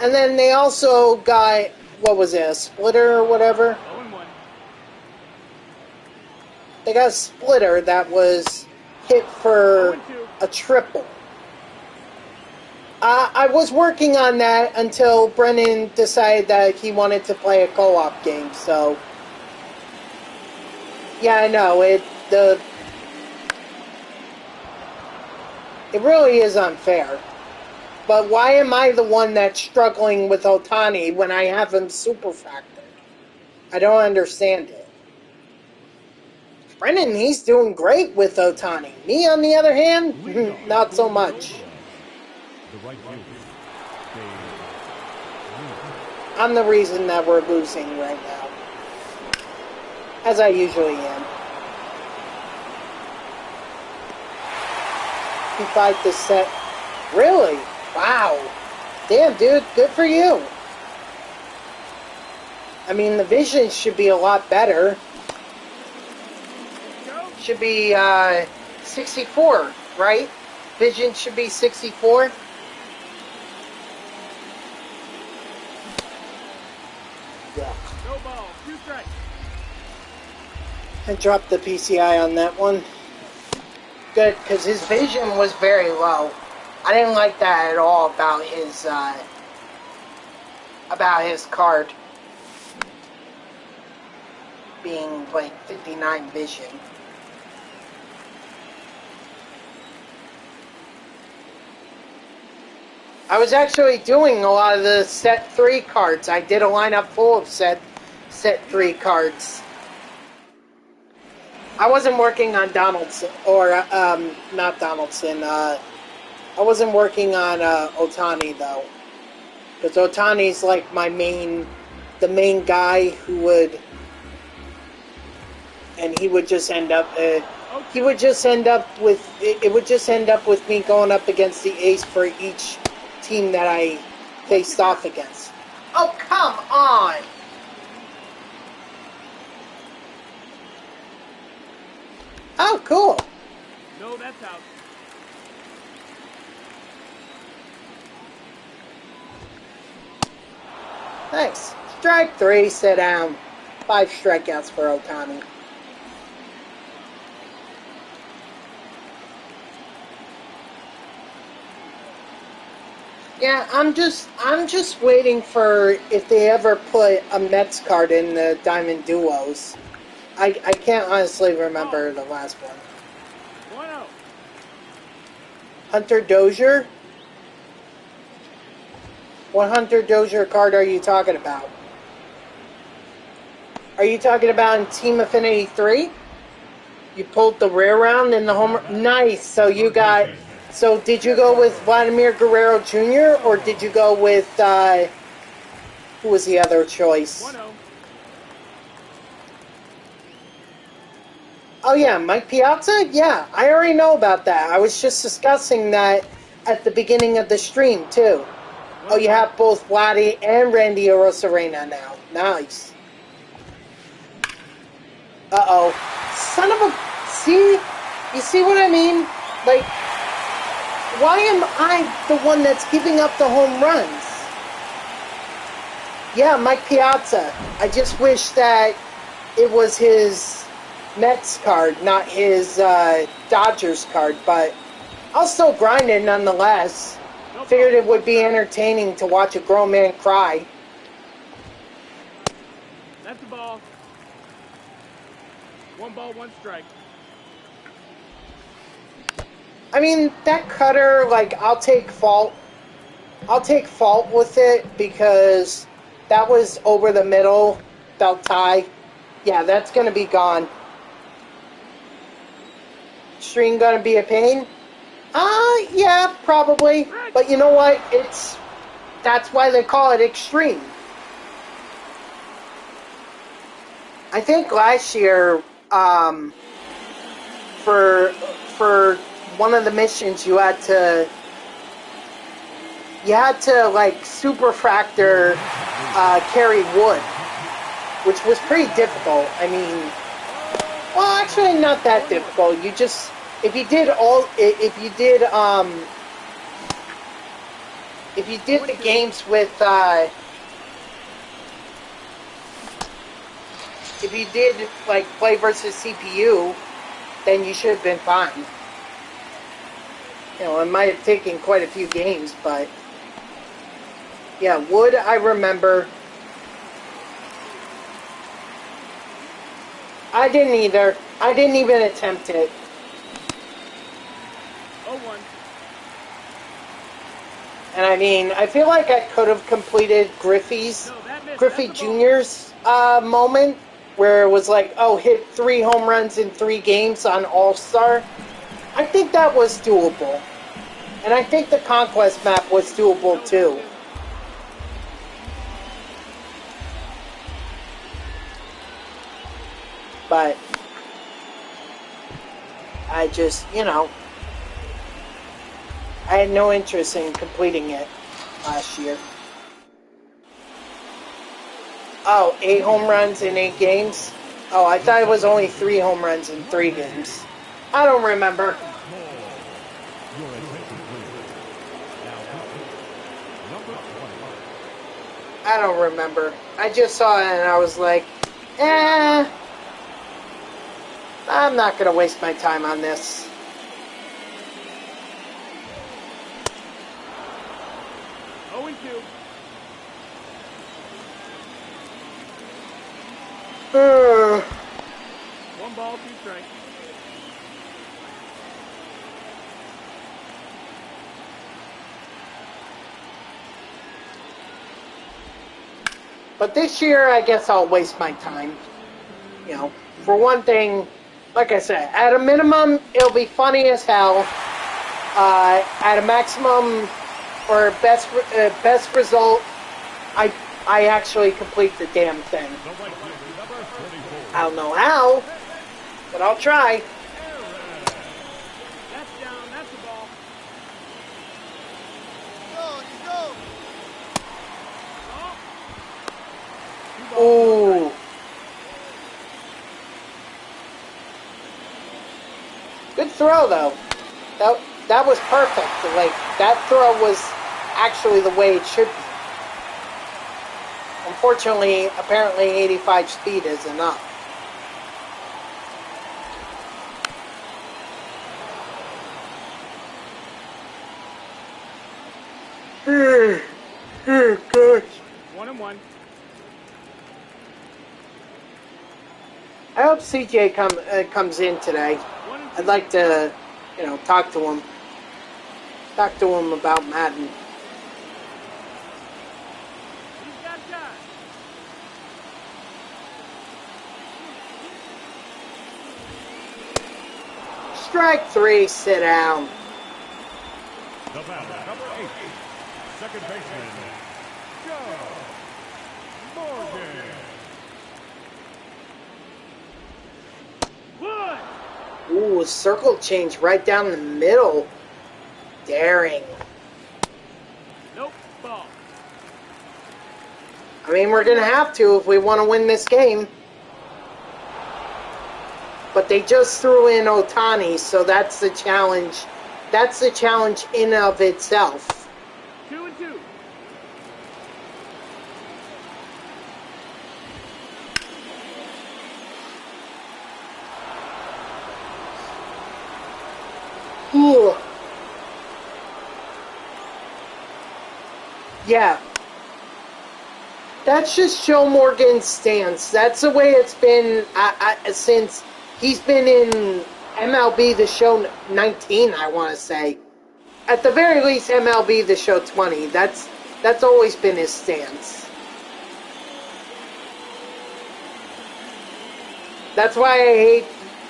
And then they also got, what was it, a splitter or whatever? 0-1. They got a splitter that was hit for 0-2. a triple. I was working on that until Brennan decided that he wanted to play a co-op game, so... Yeah, I know, it really is unfair. But why am I the one that's struggling with Ohtani when I have him super factored? I don't understand it. Brennan, he's doing great with Ohtani. Me, on the other hand, not so much. I'm the reason that we're losing right now. As I usually am. You fight this set. Really? Wow. Damn, dude. Good for you. I mean, the vision should be a lot better. Should be 64, right? Vision should be 64. Yeah. No ball. 2 strikes. I dropped the PCI on that one. Good, because his vision was very low. I didn't like that at all about his card being like 59 vision. I was actually doing a lot of the set 3 cards. I did a lineup full of set 3 cards. I wasn't working on Donaldson, or not Donaldson. I wasn't working on Ohtani though, because Ohtani's like the main guy who would, and he would just end up. He would just end up with. It would just end up with me going up against the ace for each team that I faced off against. Oh, come on! Oh, cool. No, that's out. Thanks. Strike 3, sit down. 5 strikeouts for Ohtani. Yeah, I'm just waiting for if they ever put a Mets card in the Diamond Duos. I can't honestly remember the last one. 1-0. Hunter Dozier? What Hunter Dozier card are you talking about? Are you talking about in Team Affinity 3? You pulled the rare round in the home... Nice, so you got... So did you go with Vladimir Guerrero Jr. or did you go with... who was the other choice? 1-0. Oh yeah, Mike Piazza? Yeah, I already know about that. I was just discussing that at the beginning of the stream, too. Oh, you have both Vladdy and Randy Arozarena now. Nice. Uh-oh. Son of a... See? You see what I mean? Like, why am I the one that's giving up the home runs? Yeah, Mike Piazza. I just wish that it was his Mets card, not his Dodgers card, but I'll still grind it nonetheless. Figured it would be entertaining to watch a grown man cry. That's the ball. 1 ball, 1 strike. I mean, that cutter, like, I'll take fault with it because that was over the middle, belt tie. Yeah, that's going to be gone. String going to be a pain? Yeah, probably. But you know what? That's why they call it extreme. I think last year, for one of the missions you had to like superfractor carry wood, which was pretty difficult. I mean, well, actually not that difficult. You just if you did the games with if you did like play versus CPU, then you should have been fine. You know, it might have taken quite a few games, but yeah, wood I remember. I didn't either. I didn't even attempt it. 0-1. And I mean, I feel like I could have completed Griffey Jr.'s moment, where it was like, oh, hit 3 home runs in 3 games on All-Star. I think that was doable. And I think the Conquest map was doable too. But I just, you know, I had no interest in completing it last year. Oh, 8 home runs in 8 games? Oh, I thought it was only 3 home runs in 3 games. I don't remember. I don't remember. I just saw it and I was like, I'm not going to waste my time on this. One ball, 2 strikes. But this year, I guess I'll waste my time. You know, for one thing, like I said, at a minimum, it'll be funny as hell. At a maximum, or best result, I actually complete the damn thing. I don't know how, but I'll try. That's down. That's the ball. Ooh. Good throw, though. That was perfect. Like, that throw was actually the way it should be. Unfortunately, apparently 85 speed is enough. Gosh. 1-1. I hope CJ comes in today. I'd like to, you know, talk to him. Talk to him about Madden. He's got time. Strike 3, sit down. The batter, number 8, second baseman, Joe Morgan. One. Ooh, circle change right down the middle. Daring. Nope. Ball. I mean, we're going to have to if we want to win this game. But they just threw in Ohtani, so that's the challenge. That's the challenge in of itself. 2-2. Ooh. Yeah. That's just Joe Morgan's stance. That's the way it's been since he's been in MLB The Show 19, I want to say. At the very least, MLB The Show 20. That's always been his stance. That's why I hate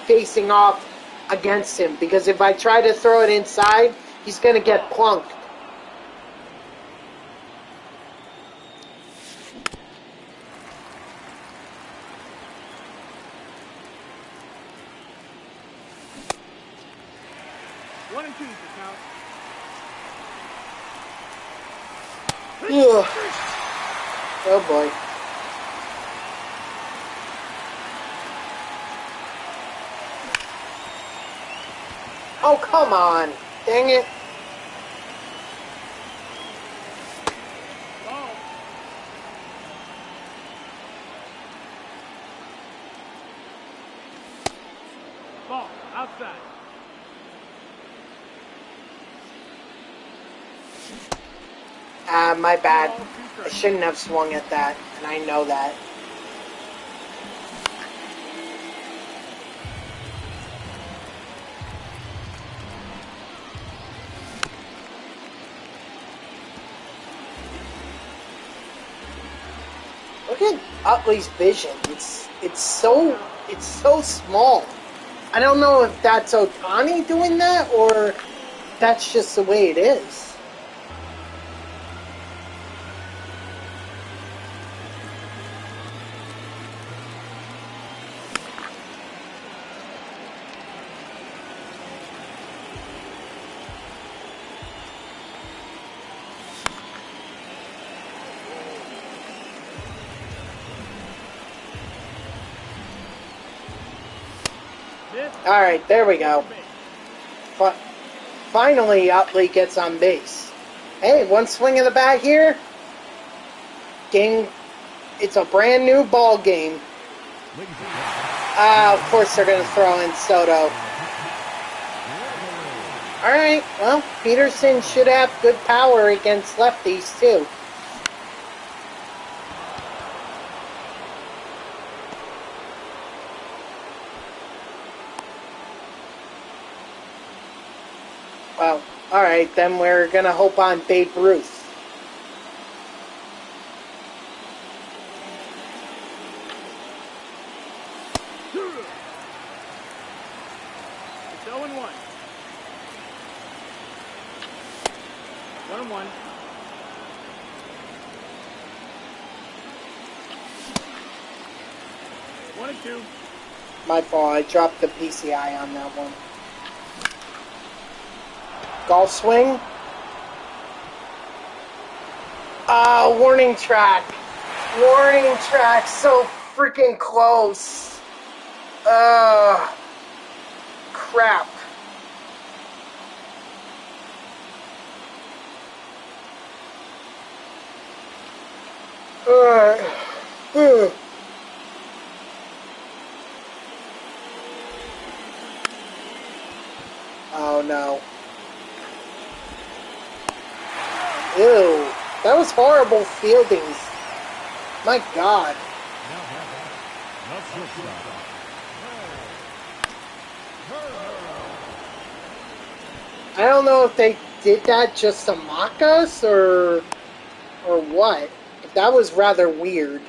facing off against him, because if I try to throw it inside, he's going to get plunked. 1 and 2 to count. Ugh. Oh boy. Oh, come on. Dang it. Ball. Ball. Outside. My bad. I shouldn't have swung at that, and I know that. Look at Utley's vision. It's so small. I don't know if that's Otani doing that or that's just the way it is. Alright, there we go. Finally, Utley gets on base. Hey, one swing of the bat here. Game. It's a brand new ball game. Of course they're going to throw in Soto. Alright, well, Peterson should have good power against lefties, too. Well, alright, then we're going to hope on Babe Ruth. It's 0 and 1. 1 and 1. One and 2. My fault, I dropped the PCI on that one. Golf swing. Warning track. Warning track, so freaking close. Crap. Oh no. Ew. That was horrible fielding. My God. I don't know if they did that just to mock us or what. But that was rather weird.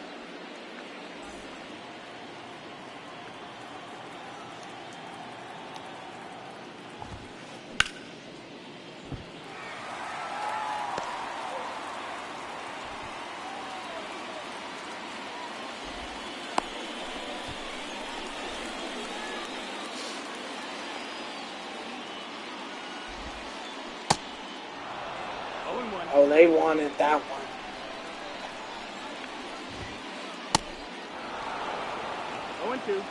Oh, they wanted that one. Oh and 2.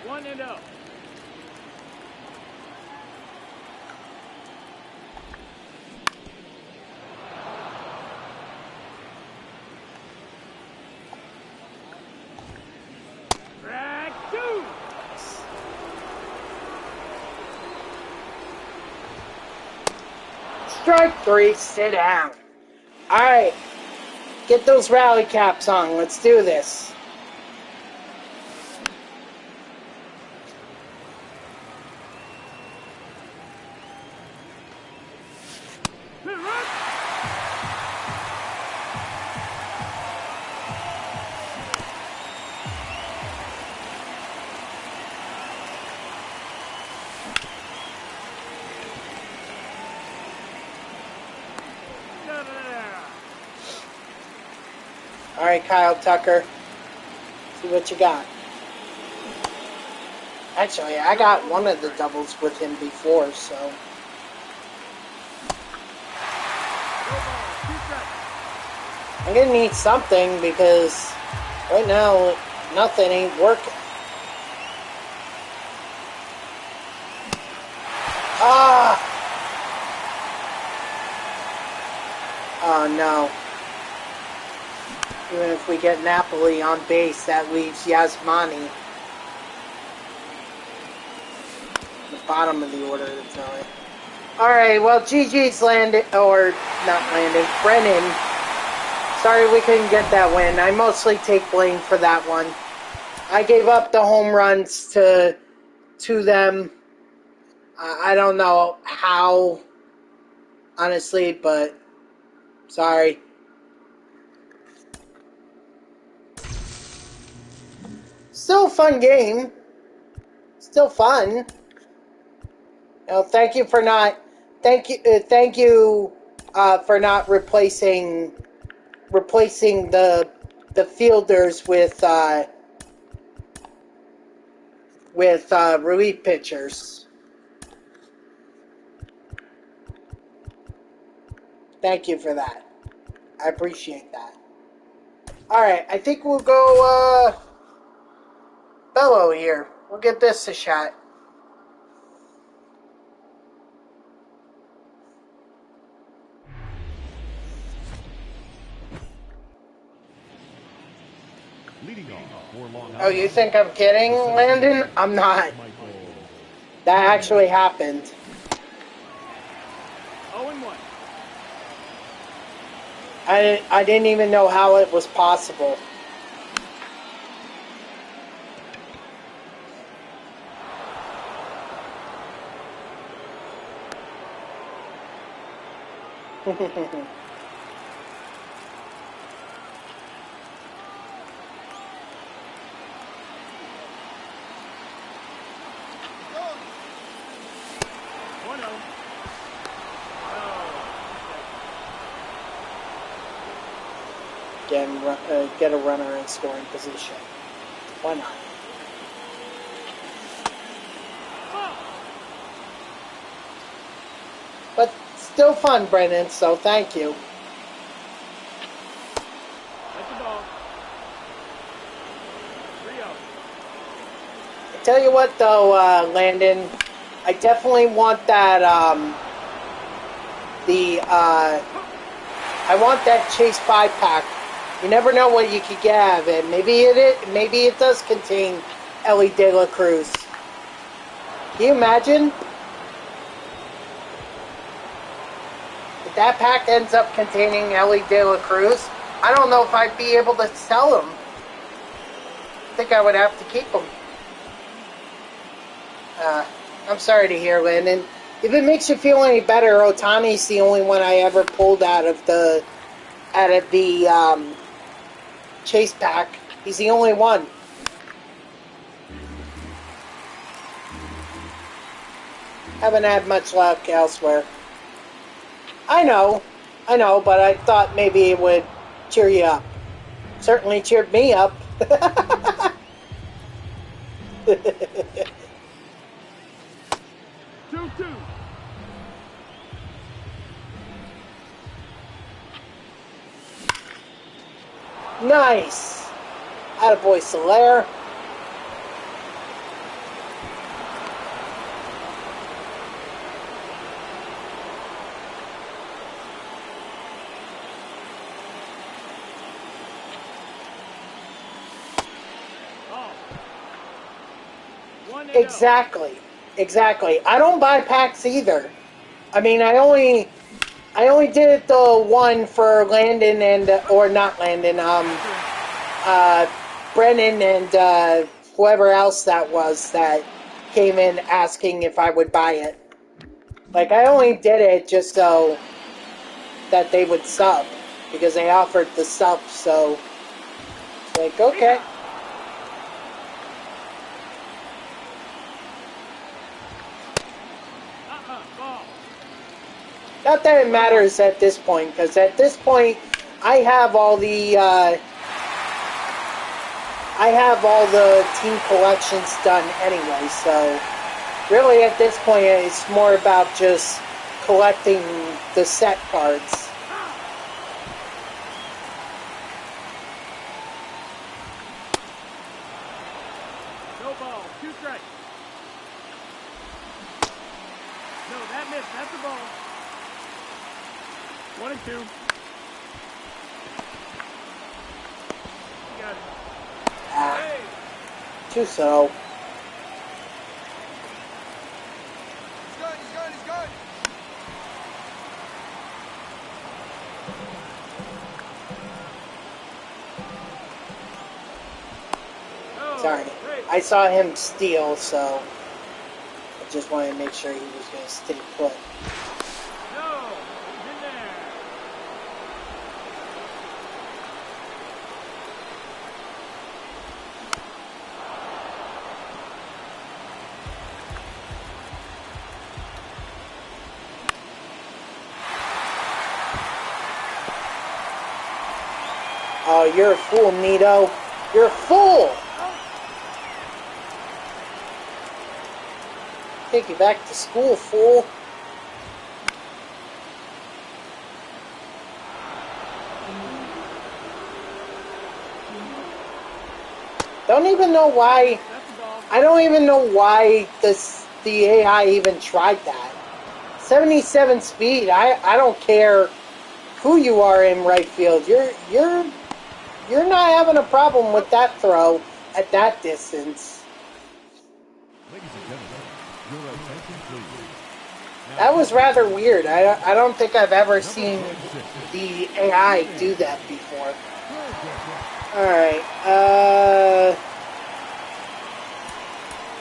One and 0. Strike 3, sit down. Alright. Get those rally caps on. Let's do this. Alright, Kyle Tucker. See what you got. Actually, I got one of the doubles with him before, so... I'm gonna need something because right now nothing ain't working. Ah! Oh no. Even if we get Napoli on base, that leaves Yasmani. The bottom of the order, really. Alright, well, GG's landed, or not landing, Brennan. Sorry we couldn't get that win. I mostly take blame for that one. I gave up the home runs to them. I don't know how, honestly, but sorry. Still a fun game. Still fun. Thank you for not. Thank you for not replacing the fielders with relief pitchers. Thank you for that. I appreciate that. All right, I think we'll go Bello here. We'll give this a shot. Oh, you think I'm kidding, Landon? I'm not. That actually happened. 0-1. I didn't even know how it was possible. Get a runner in scoring position. Why not? But still fun, Brennan, so thank you. Let the ball. 3-0. I tell you what, though, Landon, I definitely want that, I want that Chase 5-pack. You never know what you could get out of it. Maybe it does contain Ellie De La Cruz. Can you imagine? If that pack ends up containing Ellie De La Cruz, I don't know if I'd be able to sell them. I think I would have to keep them. I'm sorry to hear, Landon. If it makes you feel any better, Otani's the only one I ever pulled out of the Chase pack. He's the only one. Haven't had much luck elsewhere. I know, but I thought maybe it would cheer you up. Certainly cheered me up. 2-2. Nice. Attaboy Soler. Exactly. I don't buy packs either. I mean, I only did it the one for Landon and or not Landon, Brennan and whoever else that was that came in asking if I would buy it. Like, I only did it just so that they would sub because they offered the sub. So, like, okay. Not that it matters at this point, because at this point, I have all the I have all the team collections done anyway, so really at this point it's more about just collecting the set cards. No ball. 2 strikes. No, that missed. That's the ball. 1 and 2. You got it. Hey. Too so. He's good, he's good, he's good. No. Sorry. Great. I saw him steal, so I just wanted to make sure he was going to stay put. No. He's in there. Oh, you're a fool, Nito. You're a fool! Take you back to school, fool. Don't even know why. That's the ball. I don't even know why the AI even tried that. 77 speed. I don't care who you are in right field. You're not having a problem with that throw at that distance. Ladies and gentlemen, your attention please. Now, That was rather weird. I don't think I've ever seen the AI do that before. Alright, I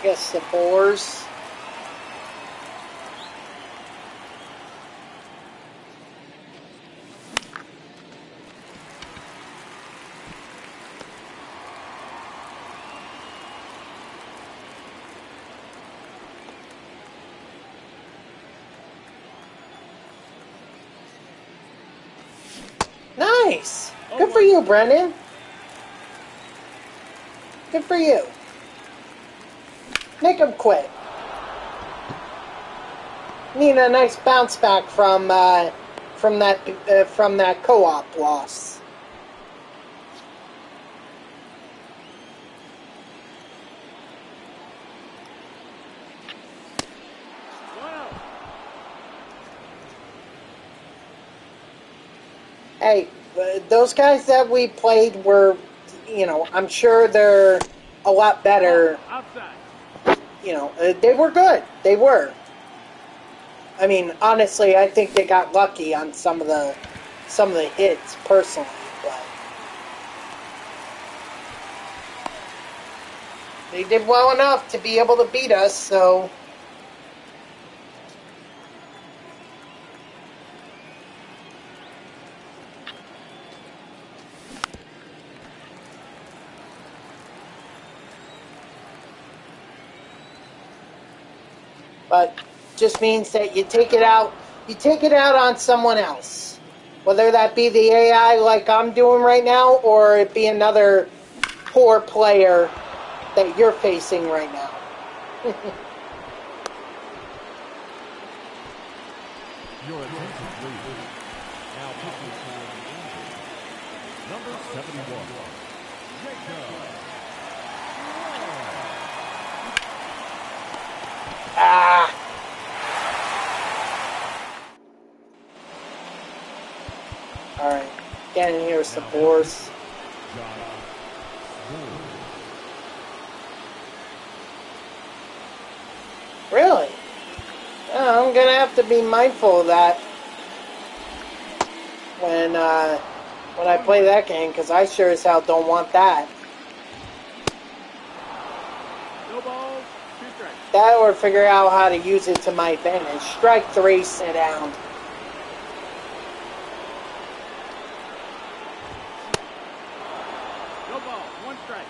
guess the Boars. Nice! Good for you, Brendan. Good for you. Make him quit. Need a nice bounce back from that co-op loss. Wow. Hey, those guys that we played were, I'm sure they're a lot better. Outside. They were good. They were. I mean, honestly, I think they got lucky on some of the hits personally, but they did well enough to be able to beat us, so but just means that you take it out on someone else, whether that be the AI like I'm doing right now or it be another poor player that you're facing right now. your attention please. Now pitching for the Angels. Number 71, Jacob. Ah. Alright, get in here, Sabors. Really? Oh, I'm gonna have to be mindful of that when I play that game, because I sure as hell don't want that. No balls. 2 strikes. That or figure out how to use it to my advantage. Strike 3, sit down. No ball. 1 strike.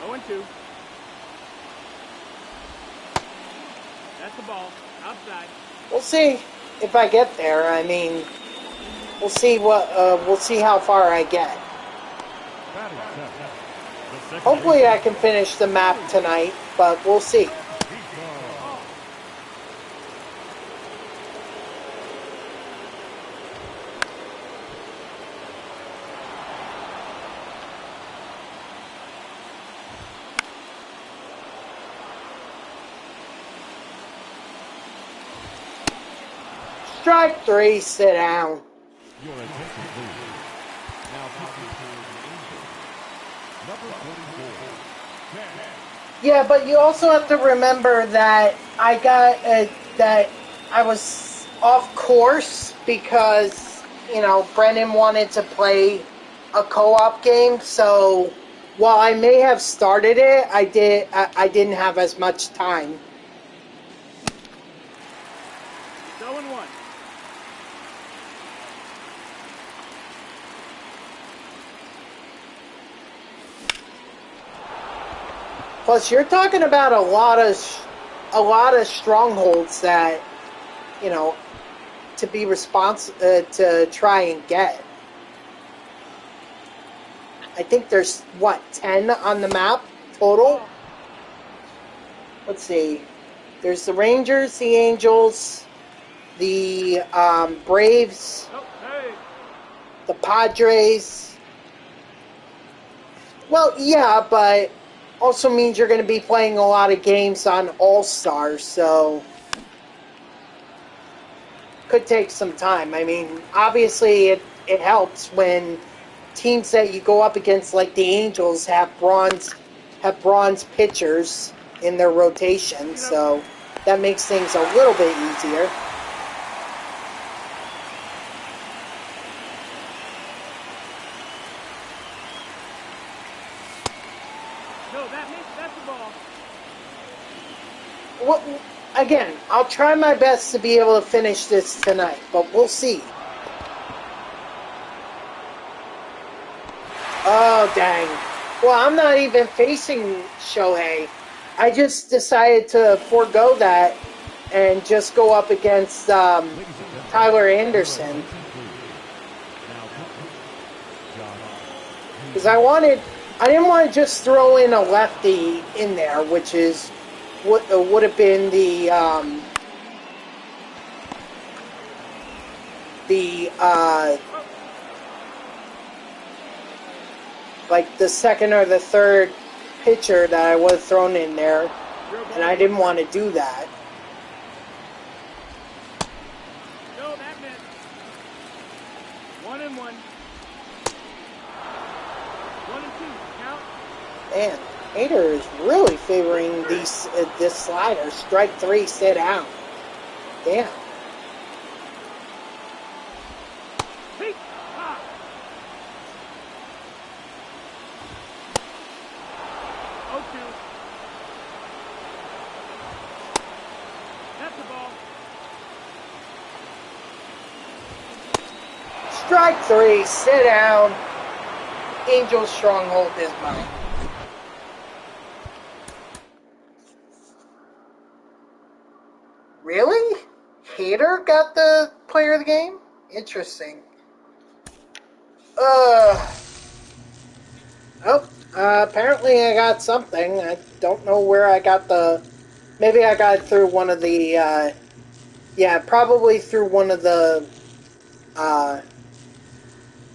Oh and 2. That's the ball. Outside. We'll see if I get there. I mean, we'll see how far I get. Batting seven. The second Hopefully I baseman, can finish the map tonight, but we'll see. Pizza. Strike 3, sit down. Your attention, please. Now pitching for the Angels. Number 44. Ken. Yeah, but you also have to remember that that I was off course because Brennan wanted to play a co-op game. So while I may have started it, I didn't have as much time. 0-1. Plus, you're talking about a lot of strongholds that to be to try and get. I think there's 10 on the map total. Let's see. There's the Rangers, the Angels, the Braves, Oh, hey. the Padres. Well, yeah, but also means you're going to be playing a lot of games on All-Stars, so could take some time. I mean, obviously it helps when teams that you go up against, like the Angels, have bronze pitchers in their rotation, so that makes things a little bit easier. No, that's the ball. Well, again, I'll try my best to be able to finish this tonight, but we'll see. Oh, dang. Well, I'm not even facing Shohei. I just decided to forego that and just go up against Ladies and gentlemen, Tyler your Anderson. attention, please. Now pitching. Josh. Because I didn't want to just throw in a lefty in there, which is what would have been like the second or the third pitcher that I would have thrown in there, and I didn't want to do that. No, that missed. 1-1. 1-2. Count. Man, Hader is really favoring this slider. Strike 3, sit down. Damn. Hey. Ah. Oh, 2. That's the ball. Strike 3, sit down. Angel Stronghold is mine. Really? Hader got the player of the game? Interesting. Apparently I got something. I don't know where I got the... Maybe I got it through one of the, yeah, probably through one of the,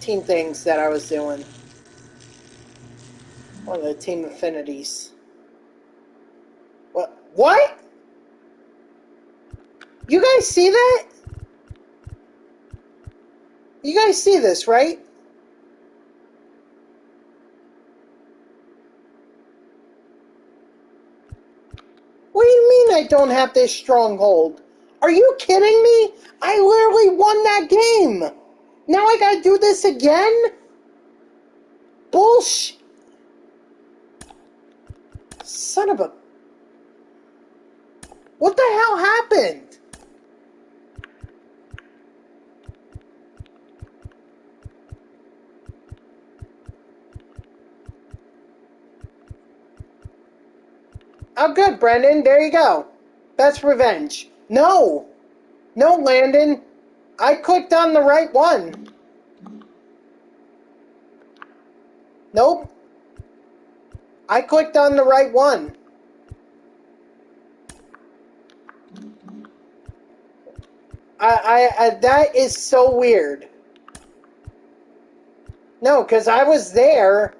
team things that I was doing. One of the team affinities. What? You guys see that? You guys see this, right? What do you mean I don't have this stronghold? Are you kidding me? I literally won that game. Now I gotta do this again? Bullshit. Son of a... What the hell happened? Oh, good, Brendan. There you go. That's revenge. No. No, Landon. I clicked on the right one. Nope. I clicked on the right one. That is so weird. No, because I was there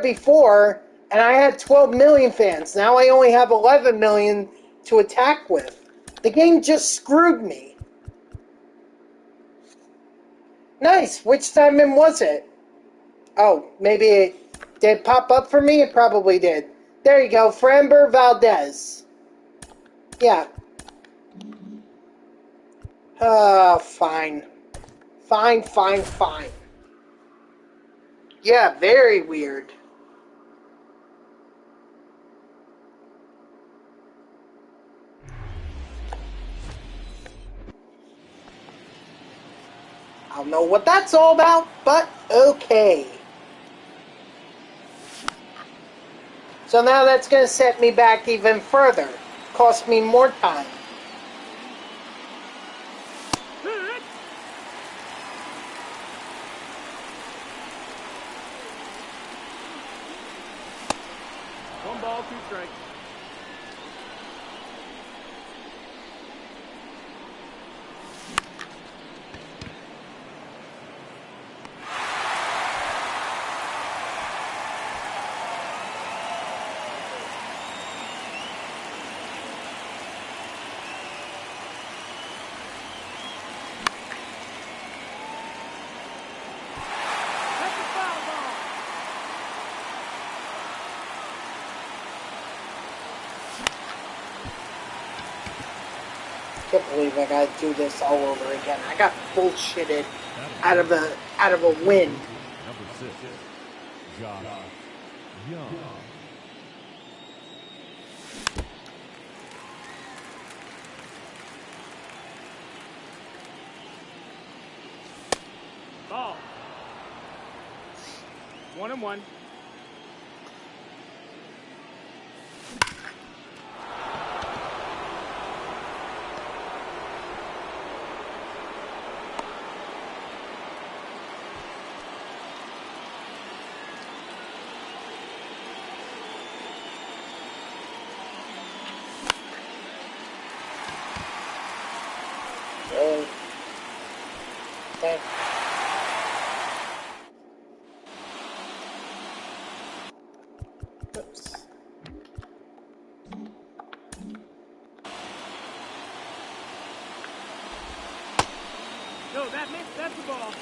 before, and I had 12 million fans. Now I only have 11 million to attack with. The game just screwed me. Nice. Which diamond was it? Oh, maybe it did pop up for me? It probably did. There you go. Framber Valdez. Yeah. Fine. Fine. Yeah, very weird. I don't know what that's all about, but okay. So now that's going to set me back even further. Cost me more time. One ball, 2 strikes. That's a foul ball. Can't believe I gotta do this all over again. I got bullshitted out of a win. Number 6, Josh Young. Ball. 1-1. Really? Okay. Oops. No, that missed. That's the ball.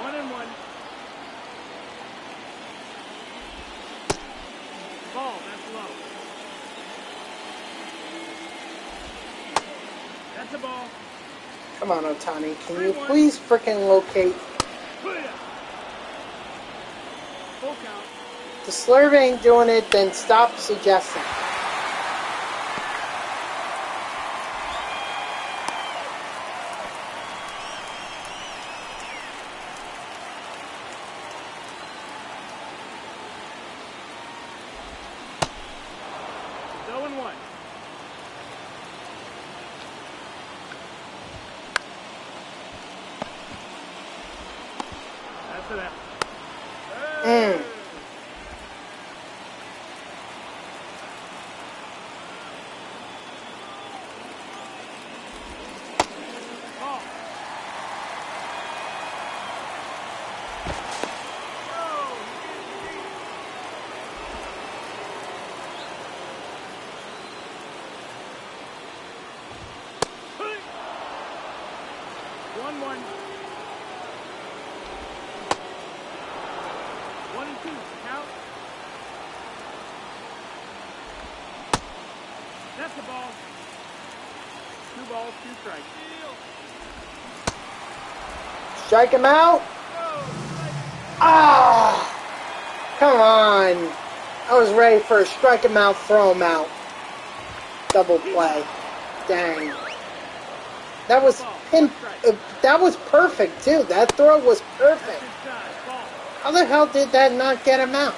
1-1. Ball, that's low. That's a ball. Come on, Otani. Can you please frickin' locate? Full count. The slurve ain't doing it, then stop suggesting. It's 0-1. That's it. Mm. Ball. One, 1 and 2. Count. That's the ball. 2 balls, 2 strikes. Strike him out. Ah! Come on. I was ready for a strike him out, throw him out. Double play. Dang. That was that was perfect too. That throw was perfect. How the hell did that not get him out?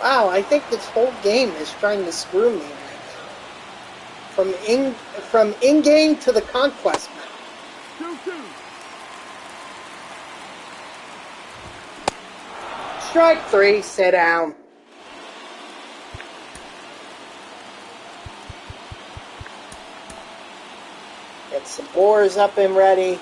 Wow, I think this whole game is trying to screw me right now. From in-game to the Conquest map. 2-2. Strike three, sit down. Get some boars up and ready.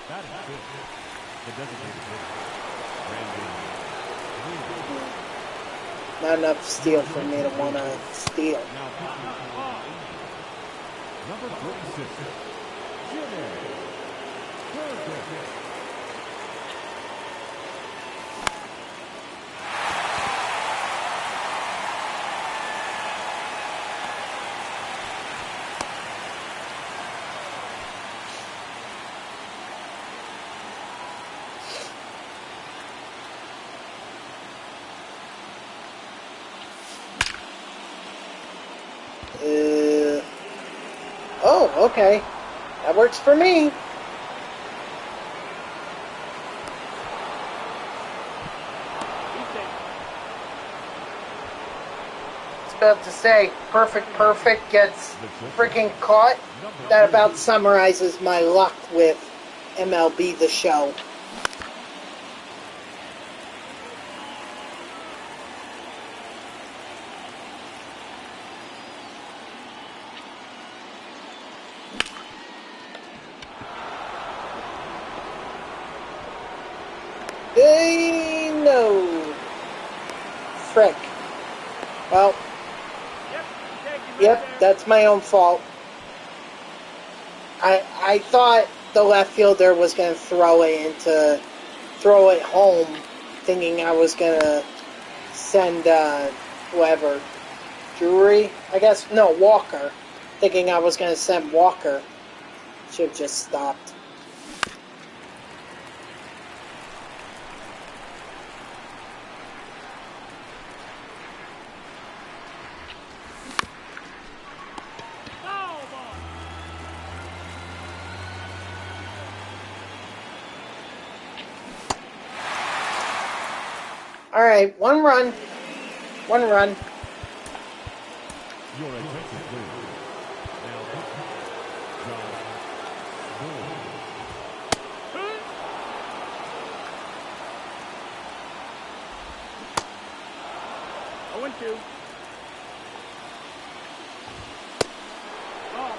That is good. The designated hitter. Brandon. Not enough steel for me to want to steal. Now pitching number 46, Jimmy Burgess. Oh, okay. That works for me. I was about to say, perfect gets freaking caught. That about summarizes my luck with MLB The Show. No. Frick. Well, yep, that's my own fault. I thought the left fielder was going to throw it home, thinking I was going to send whoever, Drury, I guess, no, Walker, thinking I was going to send Walker. Should have just stopped. All right, one run. Your attention, please. Now pitching John Bull. 0-2. Ball.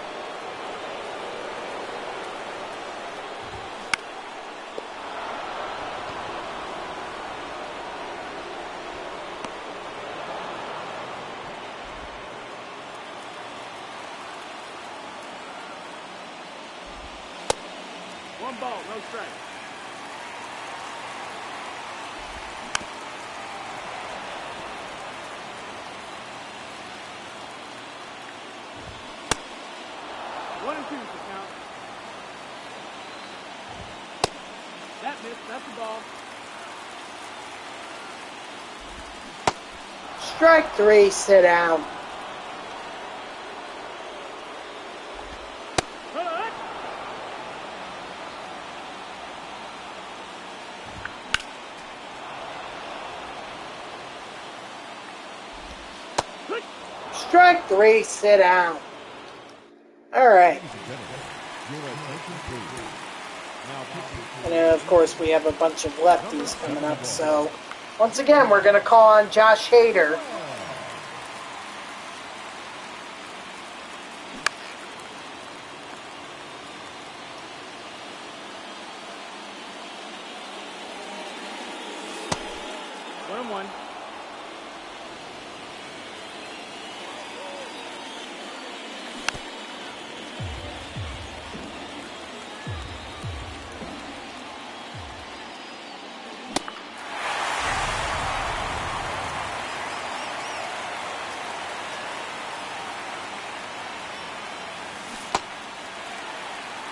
One ball, no strike. One and two to count. That missed. That's the ball. Strike three, sit down. Strike three, sit down. All right. And then, of course, we have a bunch of lefties coming up. So, once again, we're going to call on Josh Hader. One and one.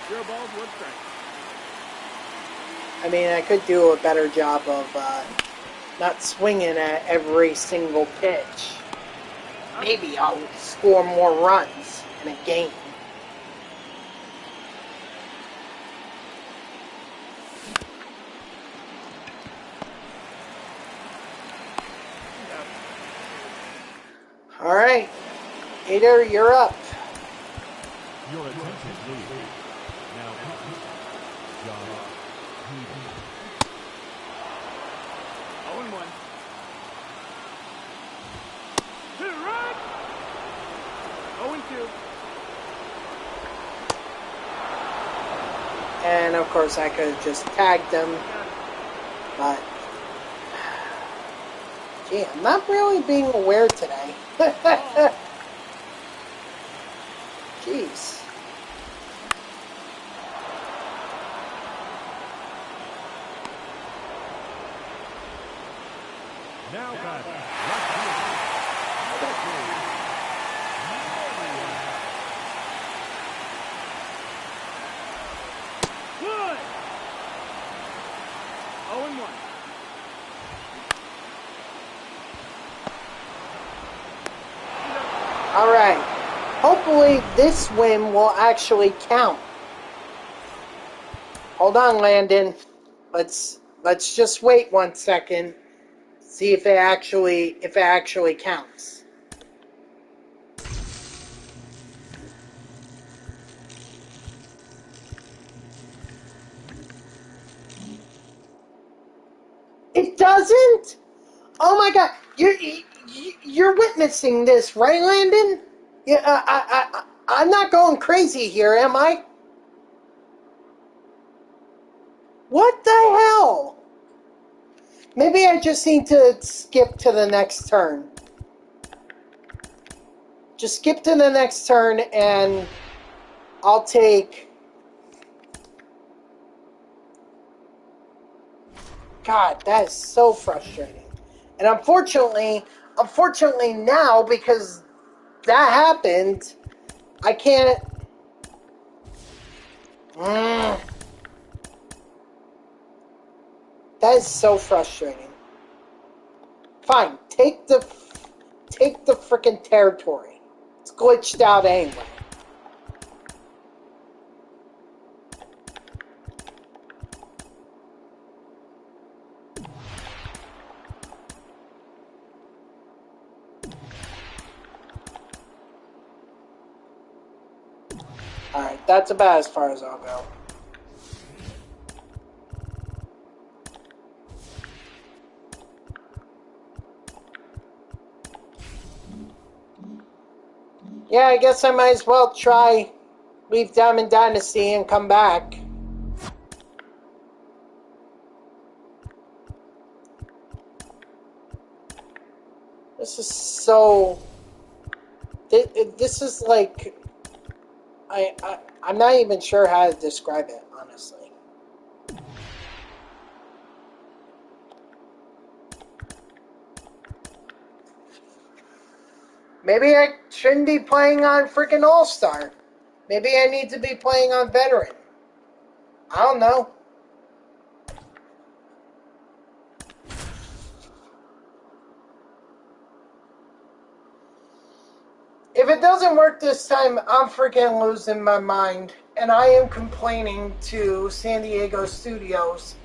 Zero balls, one strike. I mean, I could do a better job of not swinging at every single pitch. Maybe I'll score more runs in a game. All right, Hader, you're up. Your attention, please. Now, John Heaton. 0-1. To the right. 0-2. And of course, I could have just tagged him, but gee, I'm not really being aware today. Jeez. Now back. Good. 0-1. All right. Hopefully this win will actually count. Hold on, Landon. Let's just wait 1 second. See if it actually counts. It doesn't? Oh my God! You're witnessing this, right, Landon? Yeah, I'm not going crazy here, am I? What the hell? Maybe I just need to skip to the next turn. Just skip to the next turn and I'll take... God, that is so frustrating. And unfortunately now, because that happened, I can't... That is so frustrating. Fine, take the frickin' territory. It's glitched out anyway. Alright, that's about as far as I'll go. Yeah, I guess I might as well try leave Diamond Dynasty and come back. This is so... This is like... I'm not even sure how to describe it, honestly. Maybe I shouldn't be playing on freaking All-Star. Maybe I need to be playing on Veteran. I don't know. If it doesn't work this time, I'm freaking losing my mind. And I am complaining to San Diego Studios.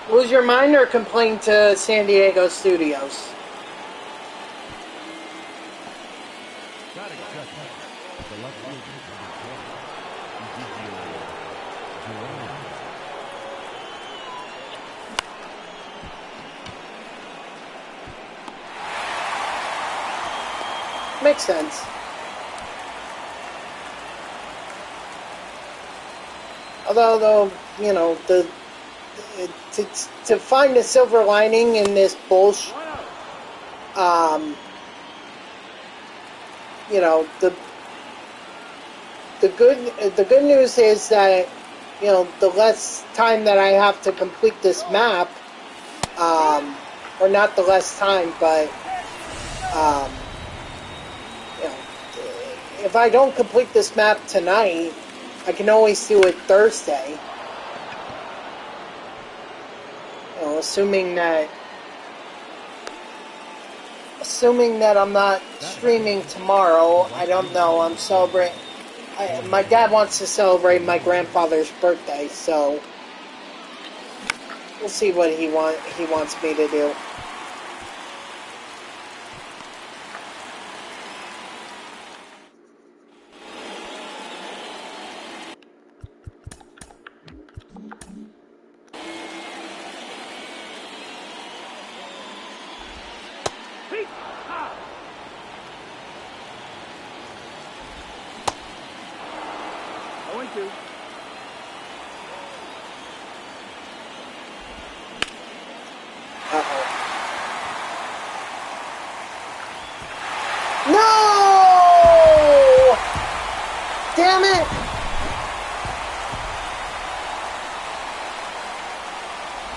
Lose your mind or complain to San Diego Studios? Batting second. The left fielder, Makes sense. Although, you know, to find a silver lining in this bullshit, you know, the good news is that, you know, the less time that I have to complete this map, or not the less time, but you know, if I don't complete this map tonight, I can always do it Thursday. You know, assuming that I'm not streaming tomorrow. I don't know. I'm celebrating. My dad wants to celebrate my grandfather's birthday, so we'll see what he wants me to do. No! Damn it!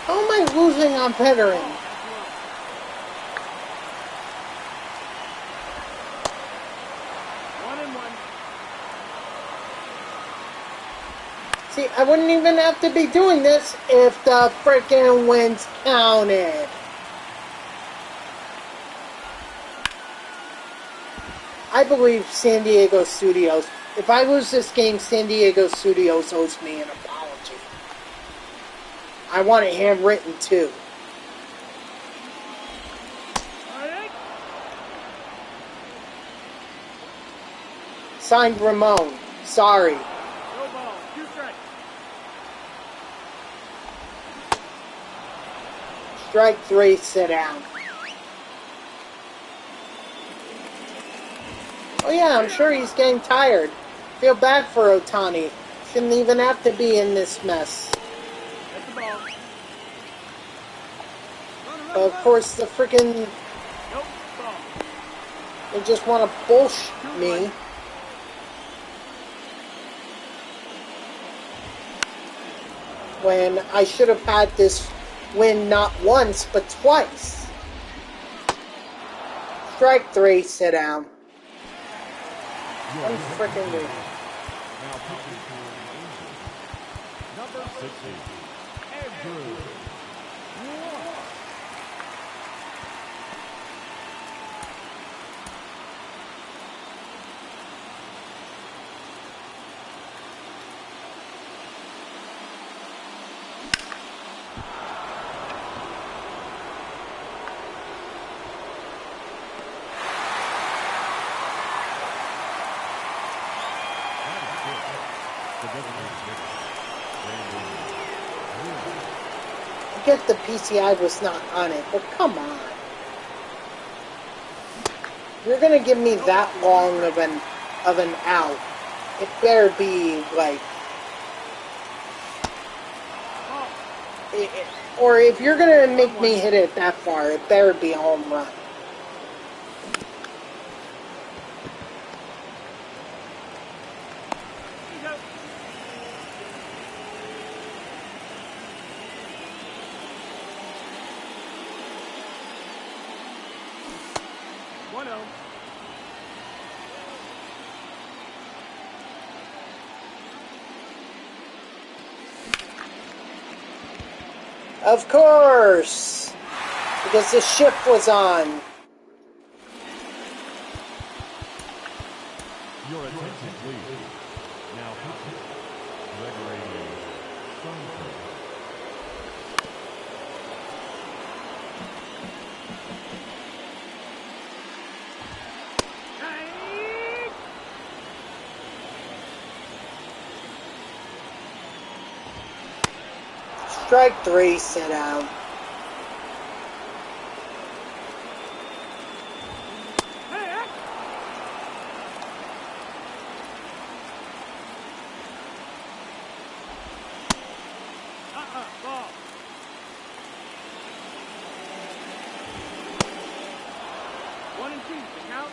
How am I losing on veteran? See, I wouldn't even have to be doing this if the frickin' wins counted. I believe San Diego Studios. If I lose this game, San Diego Studios owes me an apology. I want it handwritten too. Signed Ramon. Sorry. Strike 3, sit down. Oh yeah, I'm sure he's getting tired. Feel bad for Ohtani. Shouldn't even have to be in this mess. Of course, the freaking... They just want to bullshit me. When I should have had this win not once, but twice. Strike 3, sit down. I'm freaking weird. Number 60, Andrew. I get the PCI was not on it, but come on. You're gonna give me that long of an out. It better be like, or if you're gonna make me hit it that far, it better be a home run. Of course! Because the shift was on. Your attention, please. Now, Gregory Sunford. Strike 3, sit down. Ball. 1 and 2, the count.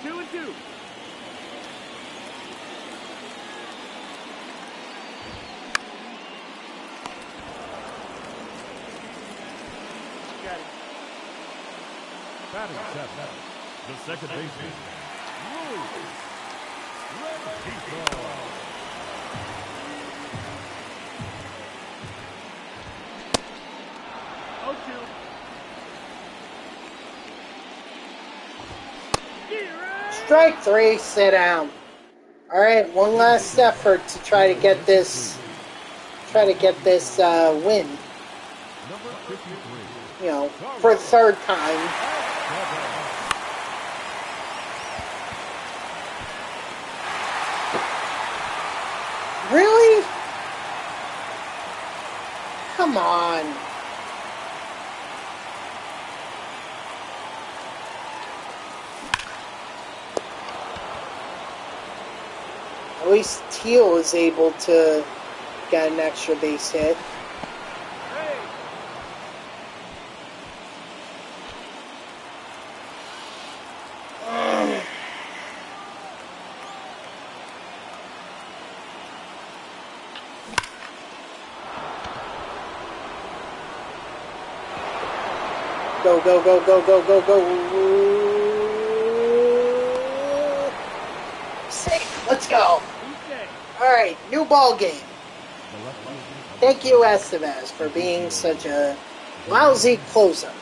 2 and 2. Batting seven, the second baseman, Luis Rengifo. 0-2. Strike 3, sit down. All right, one last effort to try to get this. Win. Number 53. You know, for the third time. Really? Come on. At least Teal is able to get an extra base hit. Go, go, go, go, go, go, go. Safe. Let's go. Alright, new ball game. Thank you, Estevez, for being such a lousy closer.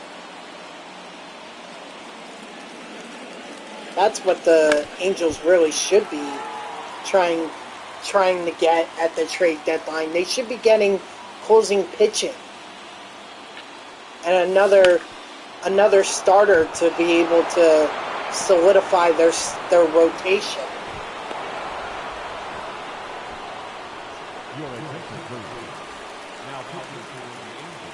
That's what the Angels really should be trying to get at the trade deadline. They should be getting closing pitching. And another starter to be able to solidify their rotation. Your attention, please. Now pitching for the Angels.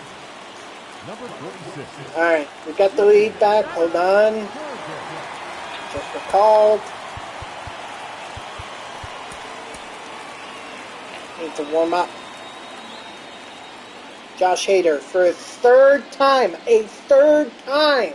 Number 46. Alright, we got the lead back. Hold on. Just recalled. Need to warm up. Josh Hader for a third time. A third time.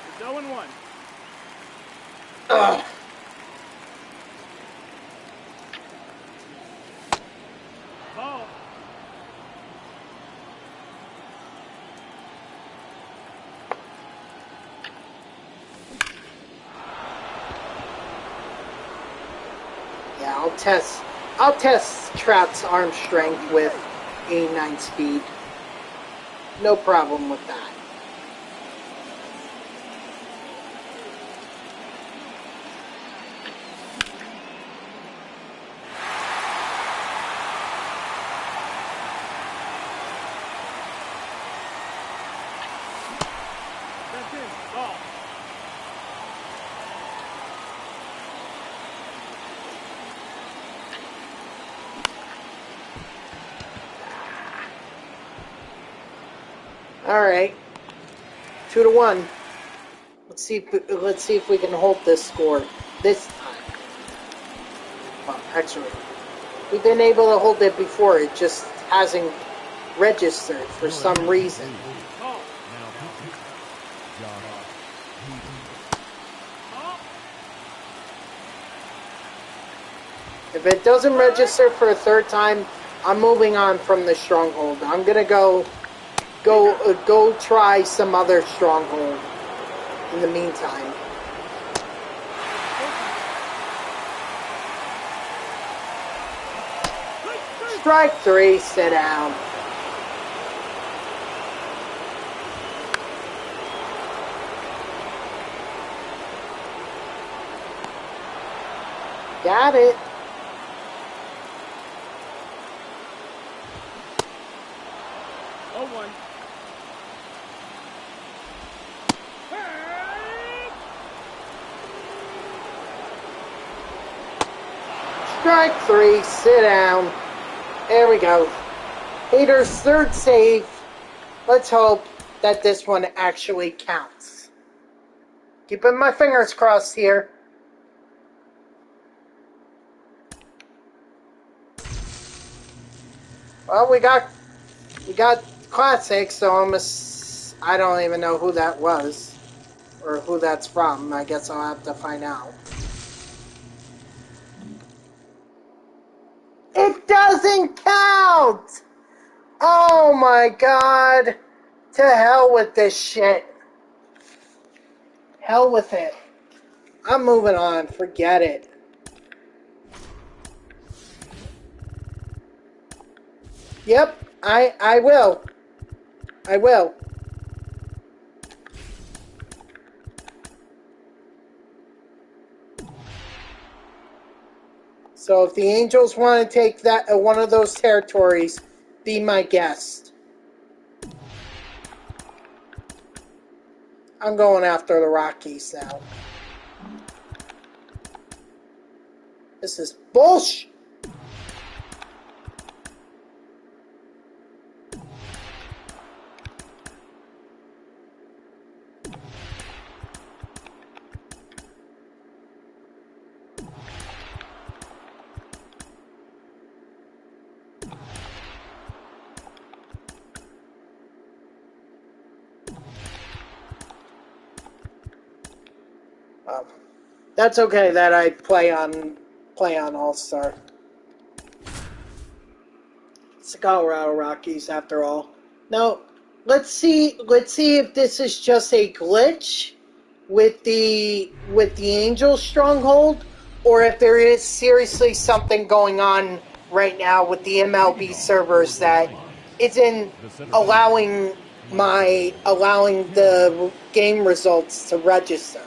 It's 0-1. Ugh. Ball. Yeah, I'll test Trout's arm strength with 89 speed. No problem with that. That's in. Ball. All right, 2-1. Let's see if we can hold this score this time. Well, actually, we've been able to hold it before. It just hasn't registered for some reason. Ball. Now pitching. Josh Hader. Ball. If it doesn't register for a third time, I'm moving on from the stronghold. I'm gonna go try some other stronghold in the meantime. Strike 3, sit down. Got it. Oh, 1. Strike 3, sit down. There we go. Hader's third save. Let's hope that this one actually counts. Keeping my fingers crossed here. Well, we got classic, so I don't even know who that was or who that's from. I guess I'll have to find out. It doesn't count! Oh my god! To hell with this shit. Hell with it. I'm moving on. Forget it. Yep, I will. I will. So if the Angels want to take that one of those territories, be my guest. I'm going after the Rockies now. This is bullshit. That's okay that I play on All-Star. It's the Colorado Rockies after all. Now, let's see if this is just a glitch with the Angels stronghold, or if there is seriously something going on right now with the MLB servers that isn't allowing the game results to register.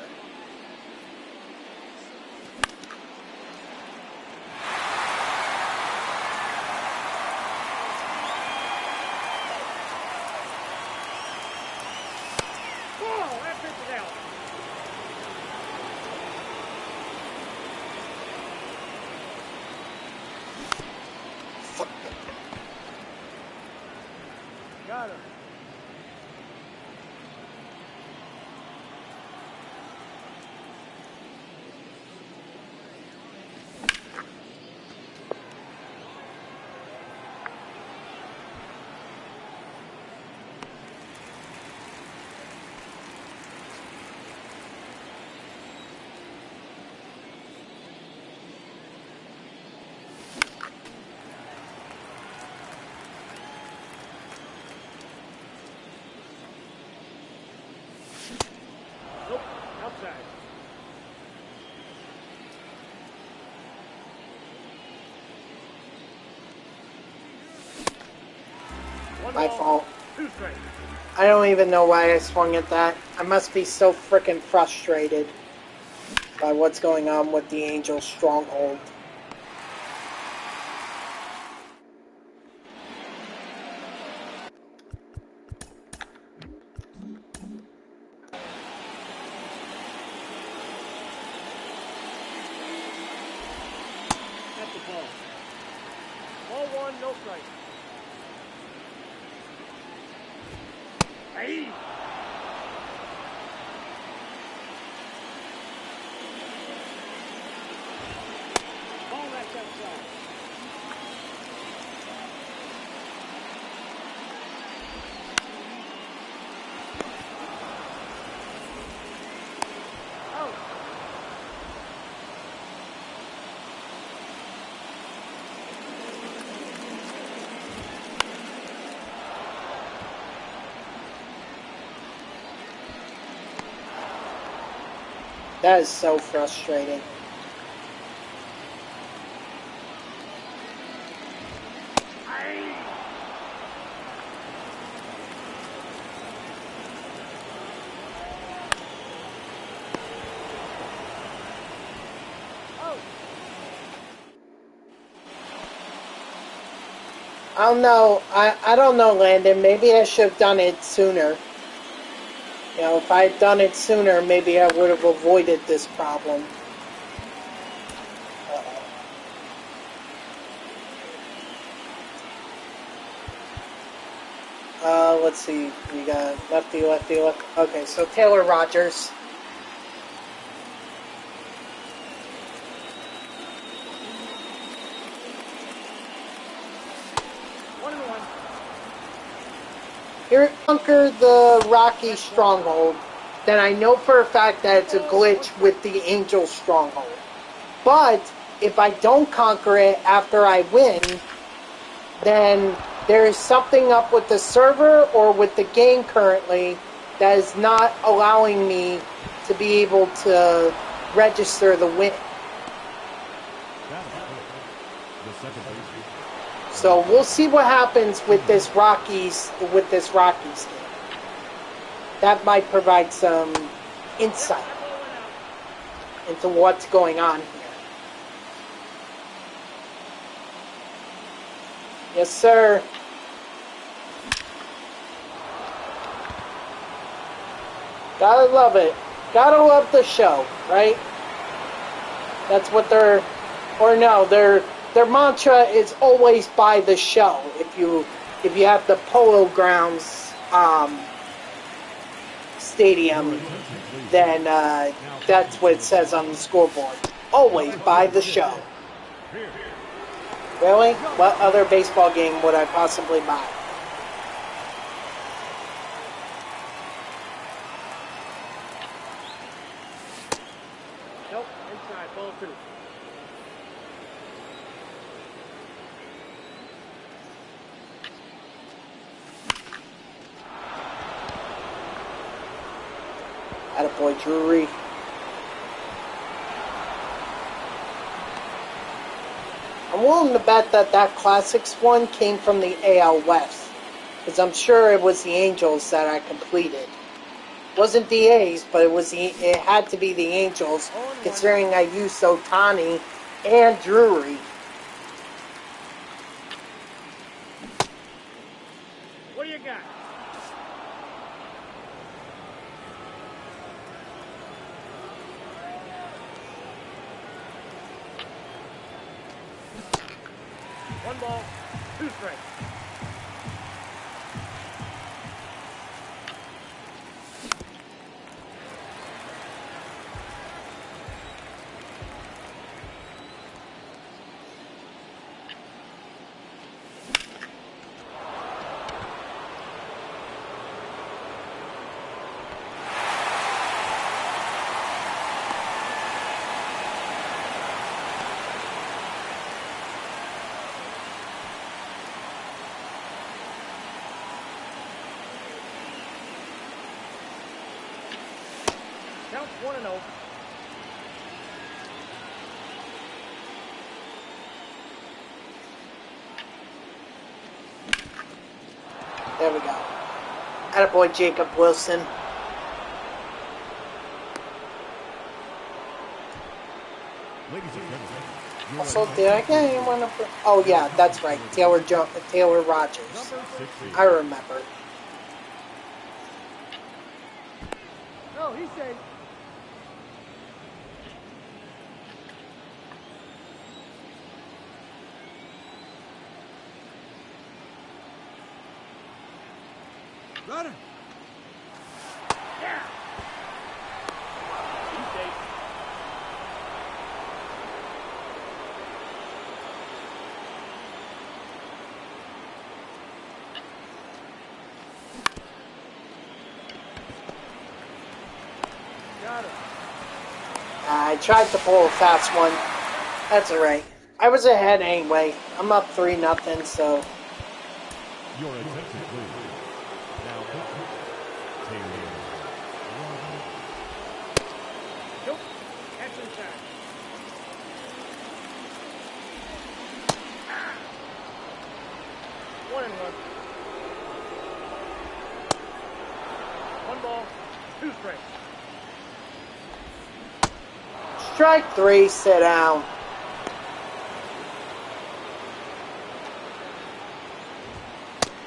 Got him. Nope, outside. My fault. 2 strikes. I don't even know why I swung at that. I must be so freaking frustrated by what's going on with the Angels stronghold. That's the ball. Ball 1, no strike. Hey! Ball that's outside. Out. That is so frustrating. Hey! Out. I don't know. I don't know, Landon. Maybe I should have done it sooner. You know, if I had done it sooner, maybe I would have avoided this problem. Let's see. We got lefty, lefty, left. Okay, so Taylor Rogers. One and one. Here, conquer the Rocky stronghold. Then I know for a fact that it's a glitch with the Angel stronghold. But if I don't conquer it after I win, then there is something up with the server or with the game currently that is not allowing me to be able to register the win. So we'll see what happens with this Rockies game. That might provide some insight into what's going on here. Yes, sir. Gotta love it. Gotta love the show, right? That's what their mantra is always by the show. If you have the Polo Grounds stadium, then that's what it says on the scoreboard. Always by the show. Really? What other baseball game would I possibly buy? Nope, inside, ball 2. Attaboy, Drury. I'm willing to bet that Classics one came from the AL West, because I'm sure it was the Angels that I completed. It wasn't the A's, but it had to be the Angels, considering I used Otani and Drury. What do you got? One ball, 2 strikes. Count 1-0. There we go. Attaboy, Jacob Wilson. Also, did I get anyone up? Oh yeah, that's right. Taylor Rogers. I remember. No, he's safe. Got him. Yeah. He's safe. Got him. I tried to pull a fast one. That's alright. I was ahead anyway. I'm up 3-0, so. Your attention, please. Now, Taylor. Nope. Catch inside. One and one. One ball, 2 strikes. Strike 3, sit down.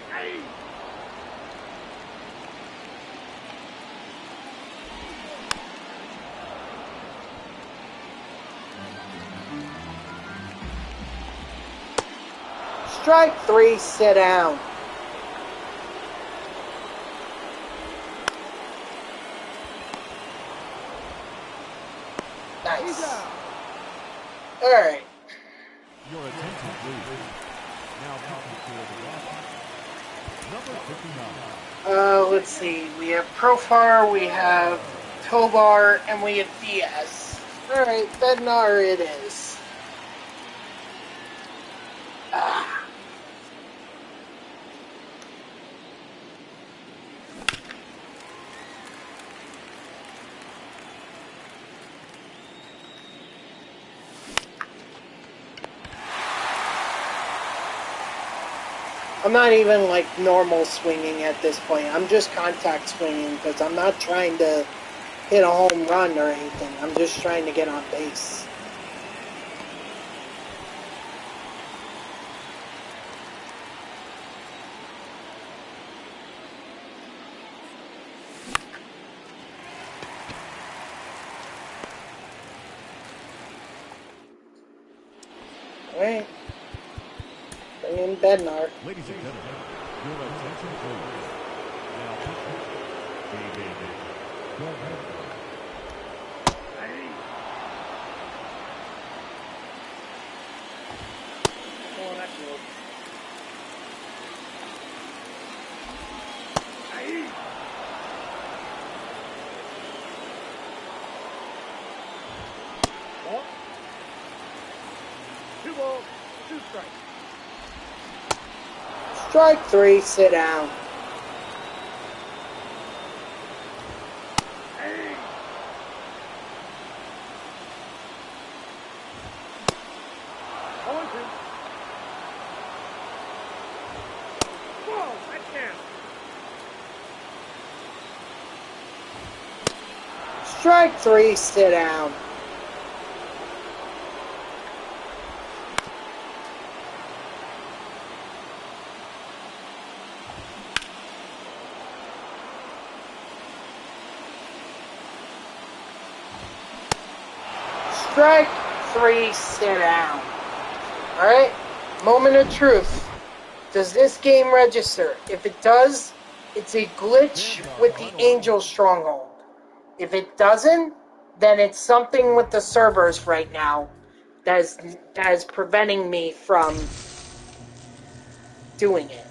Hey. Strike 3, sit down. He's Nice. out. Alright. Your attention, please. Now, pitching for the Rockies. Number 59. Let's see. We have Profar, we have Tovar, and we have Diaz. Alright, Bednar it is. I'm not even like normal swinging at this point. I'm just contact swinging because I'm not trying to hit a home run or anything. I'm just trying to get on base. Alright. Bring in Bednar. Ladies and gentlemen, your attention please. Now pitching, go ahead. Oh, that's good. Ball. 2 balls, 2 strikes. Strike 3, sit down. Strike 3, sit down. Strike 3, sit down. Alright, moment of truth. Does this game register? If it does, it's a glitch with the Angel Stronghold. If it doesn't, then it's something with the servers right now that is preventing me from doing it.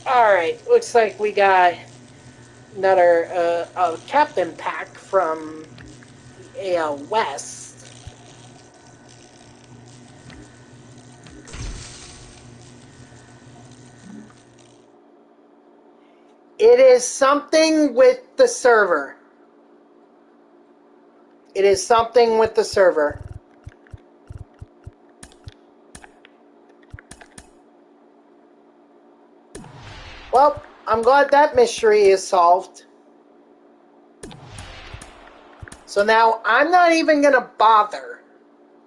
Alright, looks like we got another captain pack from AL West. It is something with the server. It is something with the server. Well, I'm glad that mystery is solved. So now I'm not even going to bother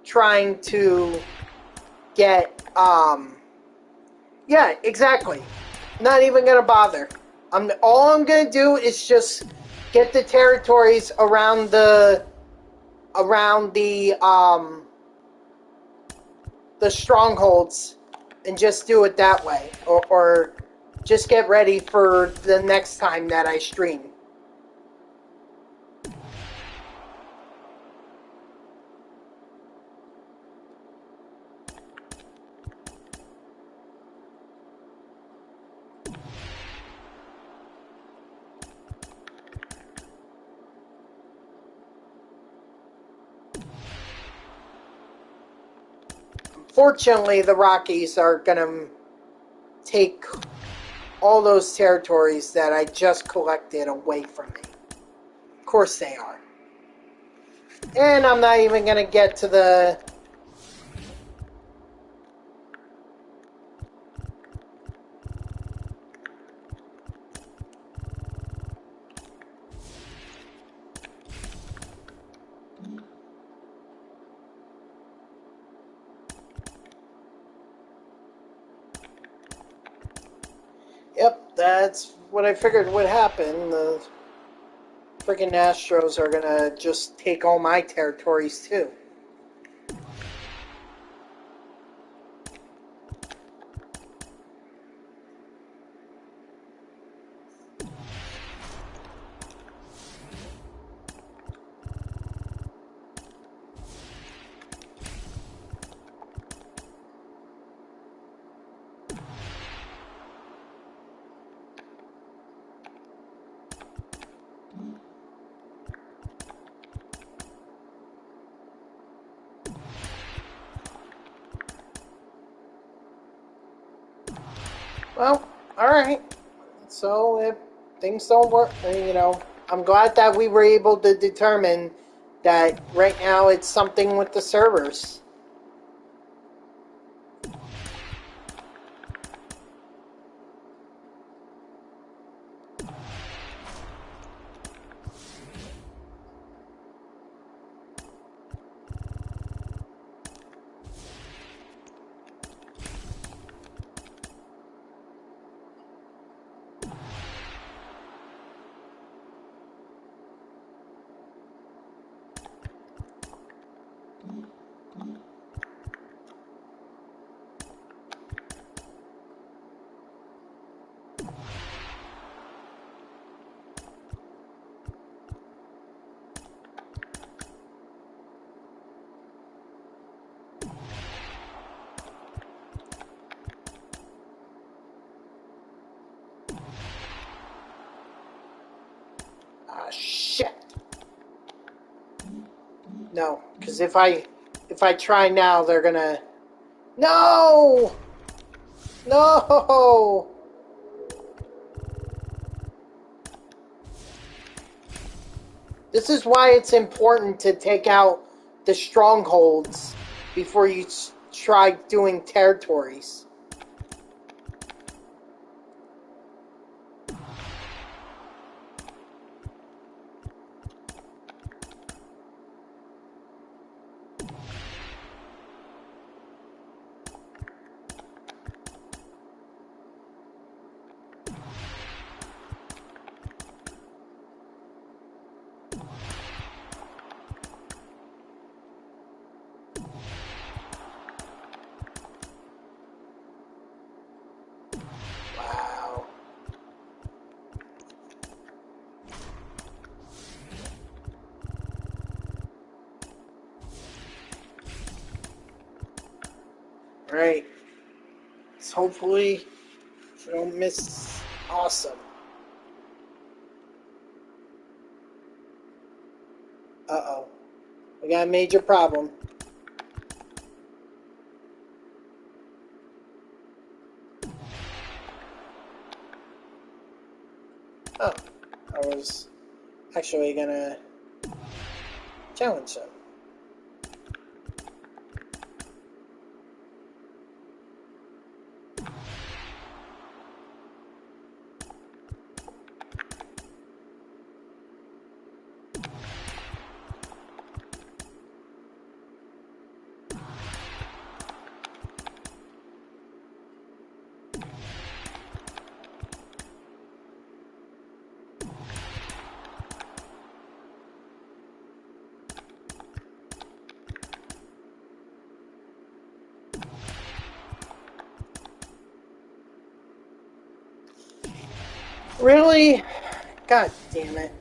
trying to get, yeah, exactly. Not even going to bother. All I'm going to do is just get the territories around the strongholds and just do it that way, or just get ready for the next time that I stream. Fortunately, the Rockies are going to take all those territories that I just collected away from me. Of course they are. And I'm not even going to get to the... Yep, that's what I figured would happen. The freaking Astros are going to just take all my territories too. Well, alright. So if things don't work, you know, I'm glad that we were able to determine that right now it's something with the servers. shit. No, because if I try now, they're gonna... No! No! This is why it's important to take out the strongholds before you try doing territories. Wow. Alright. So hopefully we don't miss. Awesome. Uh-oh. We got a major problem. Oh. I was actually gonna challenge them. Really? God damn it.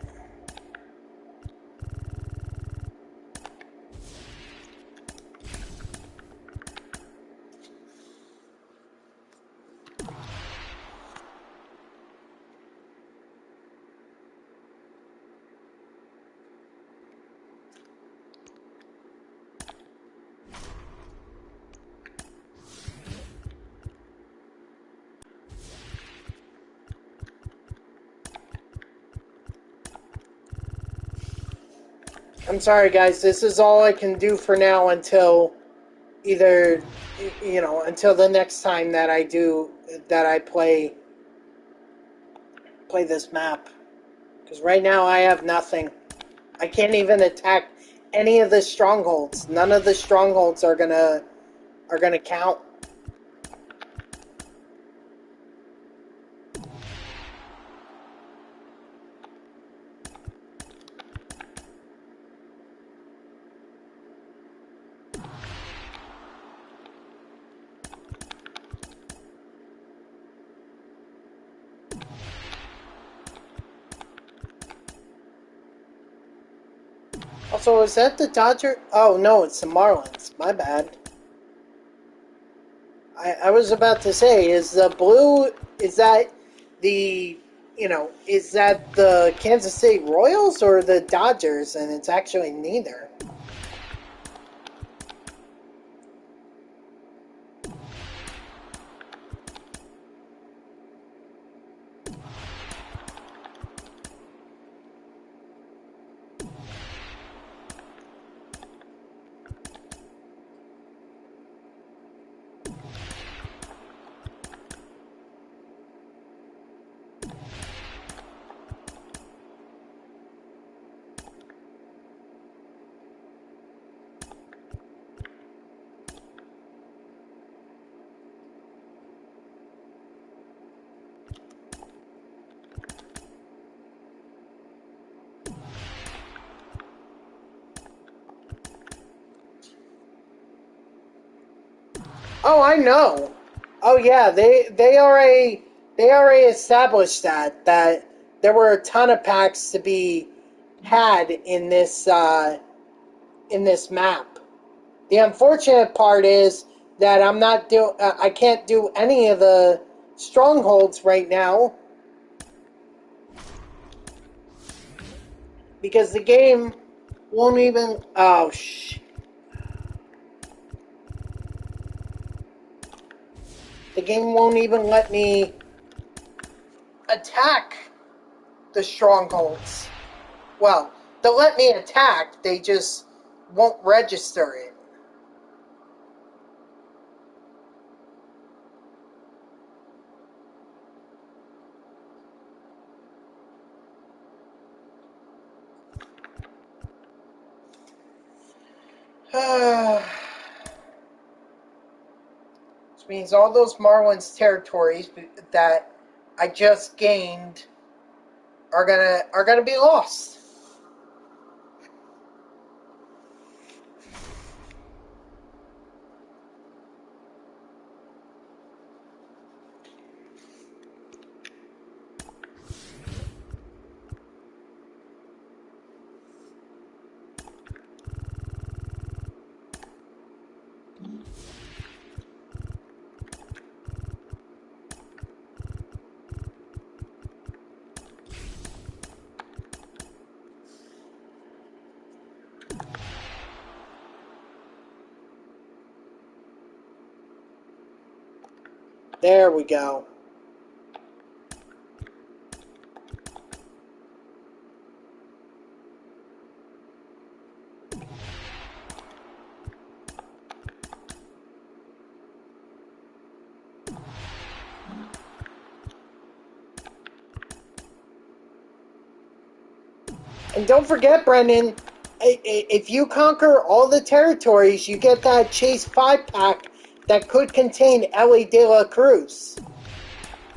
I'm sorry, guys. This is all I can do for now until either, until the next time that I play this map. Because right now I have nothing. I can't even attack any of the strongholds. None of the strongholds are gonna count. Also, is that the Dodger? Oh, no, it's the Marlins. My bad. I was about to say, is that the, is that the Kansas City Royals or the Dodgers? And it's actually neither. Oh, I know. Oh yeah, they already established that there were a ton of packs to be had in this map. The unfortunate part is that I can't do any of the strongholds right now. because the game won't even... Oh, shit. The game won't even let me attack the strongholds. Well, they'll let me attack, they just won't register it. Which means all those Marlins territories that I just gained are gonna be lost. There we go. And don't forget, Brendan, if you conquer all the territories, you get that Chase 5-pack that could contain Ellie De La Cruz.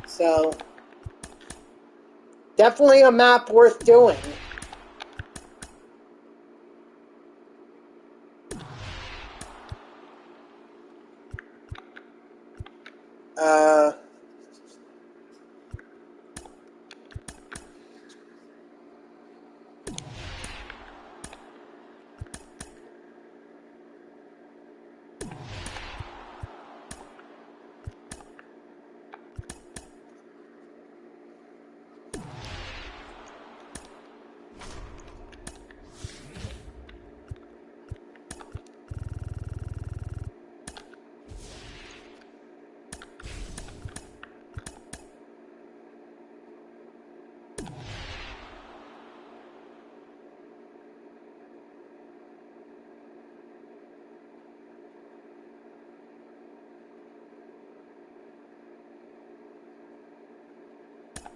So, definitely a map worth doing.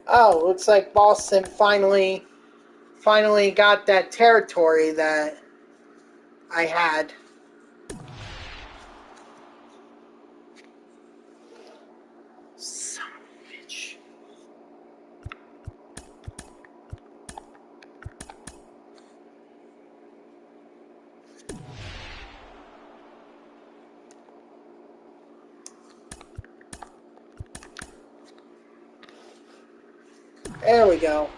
Oh, looks like Boston finally got that territory that I had. Son of a bitch. There we go.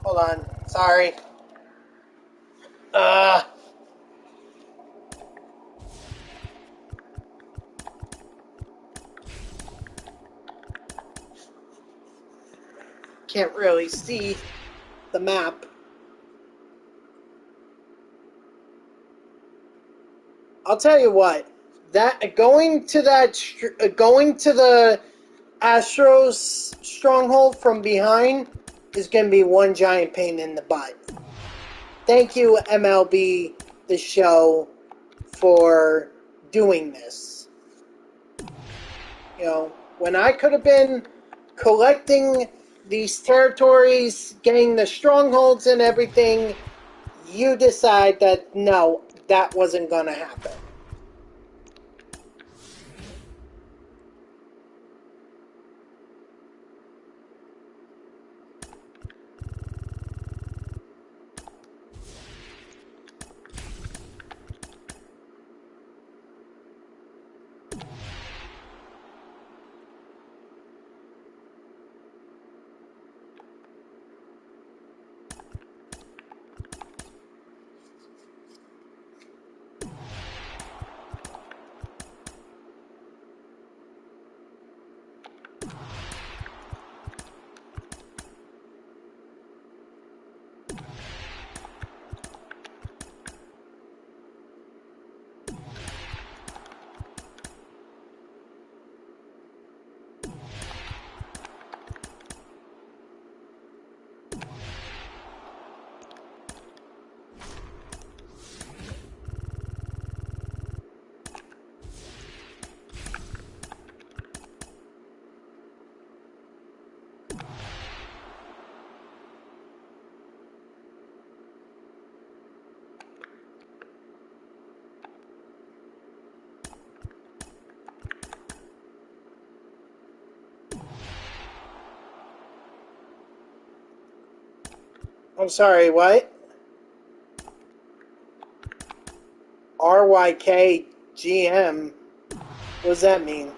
Hold on. Sorry. Can't really see the map. I'll tell you what. That going to the Astros stronghold from behind is going to be one giant pain in the butt. Thank you, MLB, the show, for doing this. You know, when I could have been collecting these territories, getting the strongholds and everything, you decide that no, that wasn't going to happen. I'm sorry, what? RYKGM? What does that mean?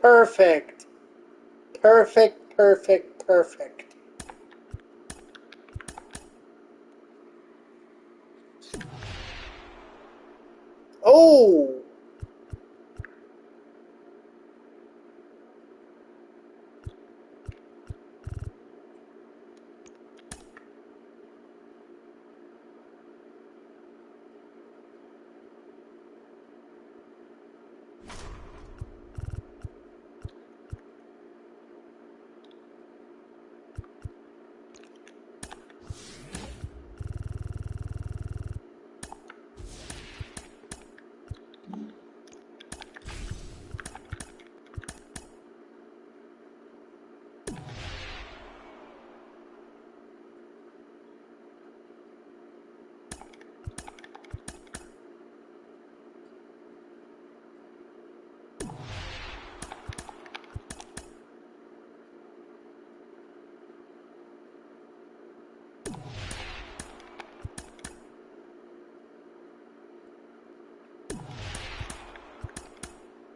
Perfect. Perfect, perfect, perfect. Oh!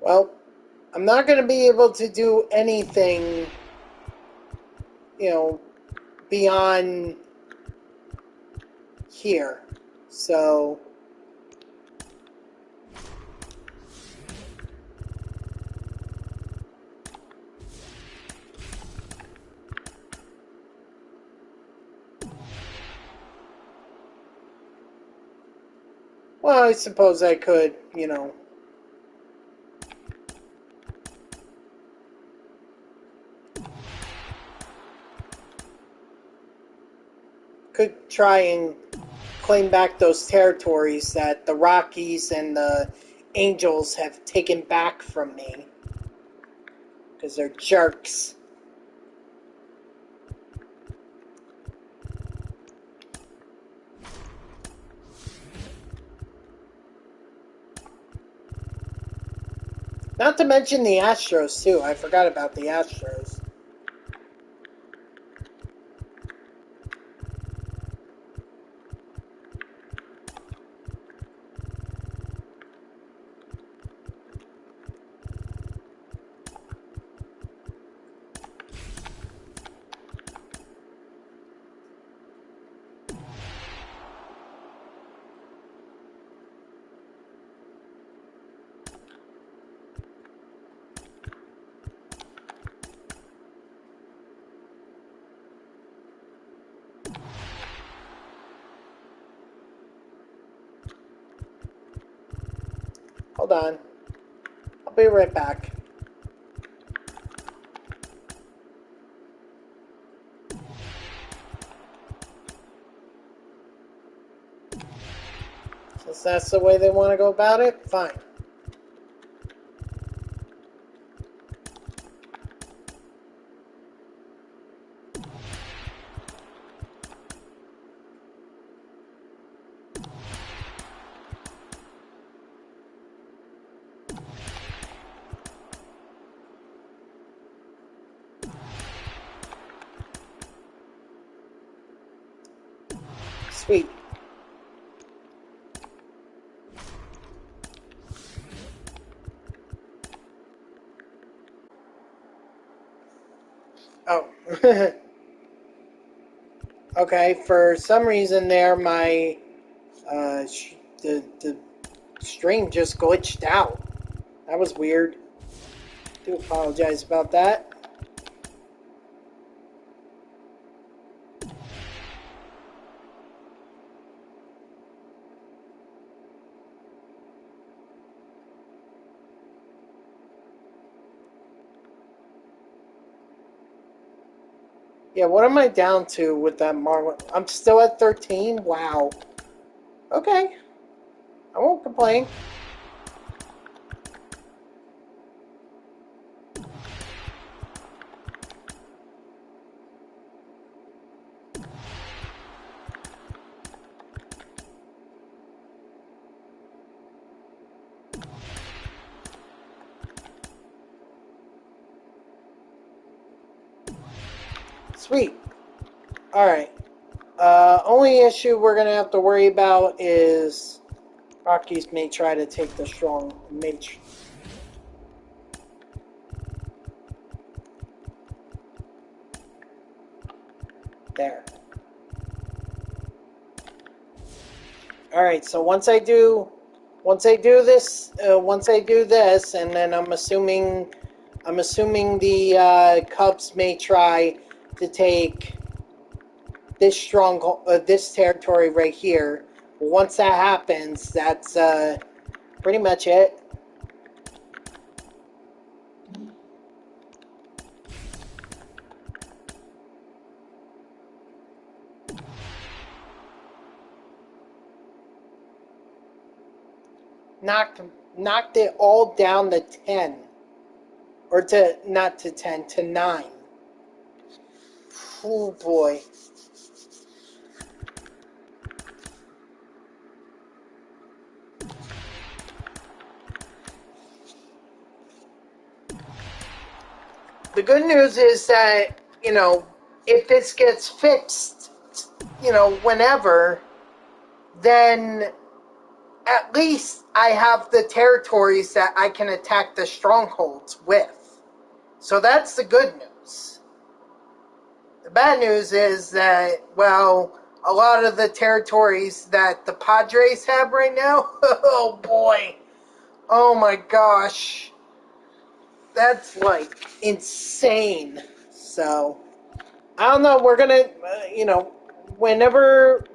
Well, I'm not going to be able to do anything, beyond here. So, well, I suppose I could, could try and claim back those territories that the Rockies and the Angels have taken back from me. Because they're jerks. Not to mention the Astros, too. I forgot about the Astros. Hold on. I'll be right back. Since that's the way they want to go about it, fine. Sweet. Oh. Okay, for some reason there, my the string just glitched out. That was weird. Do apologize about that. Yeah, what am I down to with that Marlin? I'm still at 13? Wow. Okay. I won't complain. Sweet. Alright. Only issue we're going to have to worry about is Rockies may try to take the strong mage. There. Alright, so once I do this, and then I'm assuming the Cubs may try to take this this territory right here. Once that happens, that's pretty much it. Knocked it all down to 10. Or to, not to 10, to 9. Oh boy. The good news is that, if this gets fixed, whenever, then at least I have the territories that I can attack the strongholds with. So that's the good news. The bad news is that, well, a lot of the territories that the Padres have right now, oh boy, oh my gosh, that's like insane. So, I don't know, we're gonna, whenever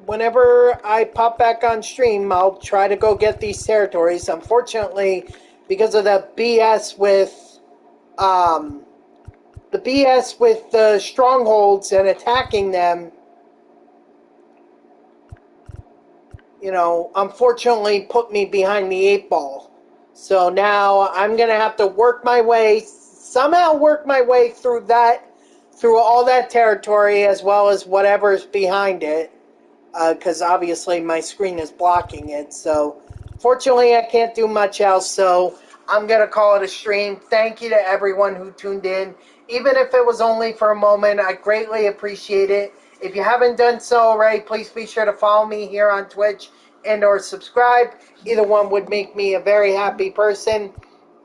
I pop back on stream, I'll try to go get these territories. Unfortunately, because of the BS with, the strongholds and attacking them, unfortunately put me behind the 8 ball. So now I'm going to have to somehow work my way through all that territory as well as whatever's behind it, because obviously my screen is blocking it. So fortunately I can't do much else, so I'm going to call it a stream. Thank you to everyone who tuned in. Even if it was only for a moment, I greatly appreciate it. If you haven't done so already, please be sure to follow me here on Twitch and or subscribe. Either one would make me a very happy person.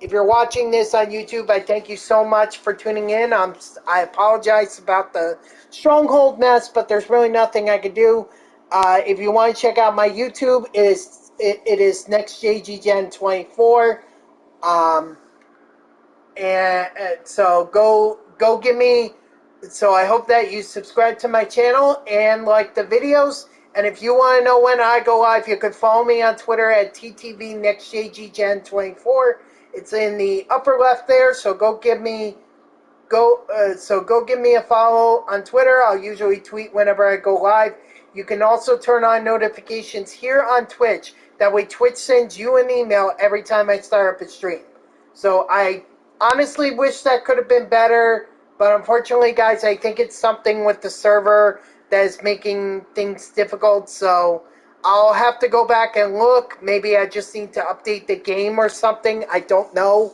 If you're watching this on YouTube, I thank you so much for tuning in. I apologize about the stronghold mess, but there's really nothing I could do. If you want to check out my YouTube, it is NextJGGen24. So go give me. So I hope that you subscribe to my channel and like the videos. And if you want to know when I go live, you could follow me on Twitter at TTVNextJGGen24. It's in the upper left there. So go give me a follow on Twitter. I'll usually tweet whenever I go live. You can also turn on notifications here on Twitch. That way Twitch sends you an email every time I start up a stream. So I honestly wish that could have been better, but unfortunately, guys, I think it's something with the server that is making things difficult, so I'll have to go back and look. Maybe I just need to update the game or something. I don't know,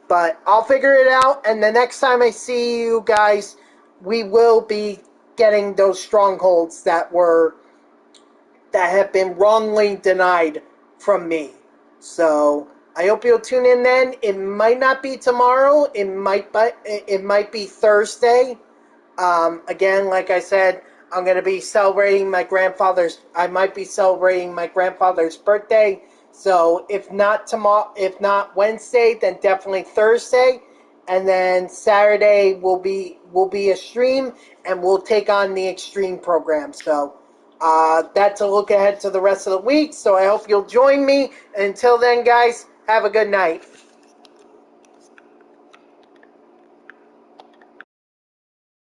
but I'll figure it out, and the next time I see you guys, we will be getting those strongholds that have been wrongly denied from me. So I hope you'll tune in then. It might not be tomorrow. It might be Thursday. Again, like I said, I'm going to be celebrating I might be celebrating my grandfather's birthday. So if not tomorrow, if not Wednesday, then definitely Thursday. And then Saturday will be a stream, and we'll take on the Extreme program. So that's a look ahead to the rest of the week. So I hope you'll join me. And until then, guys, have a good night.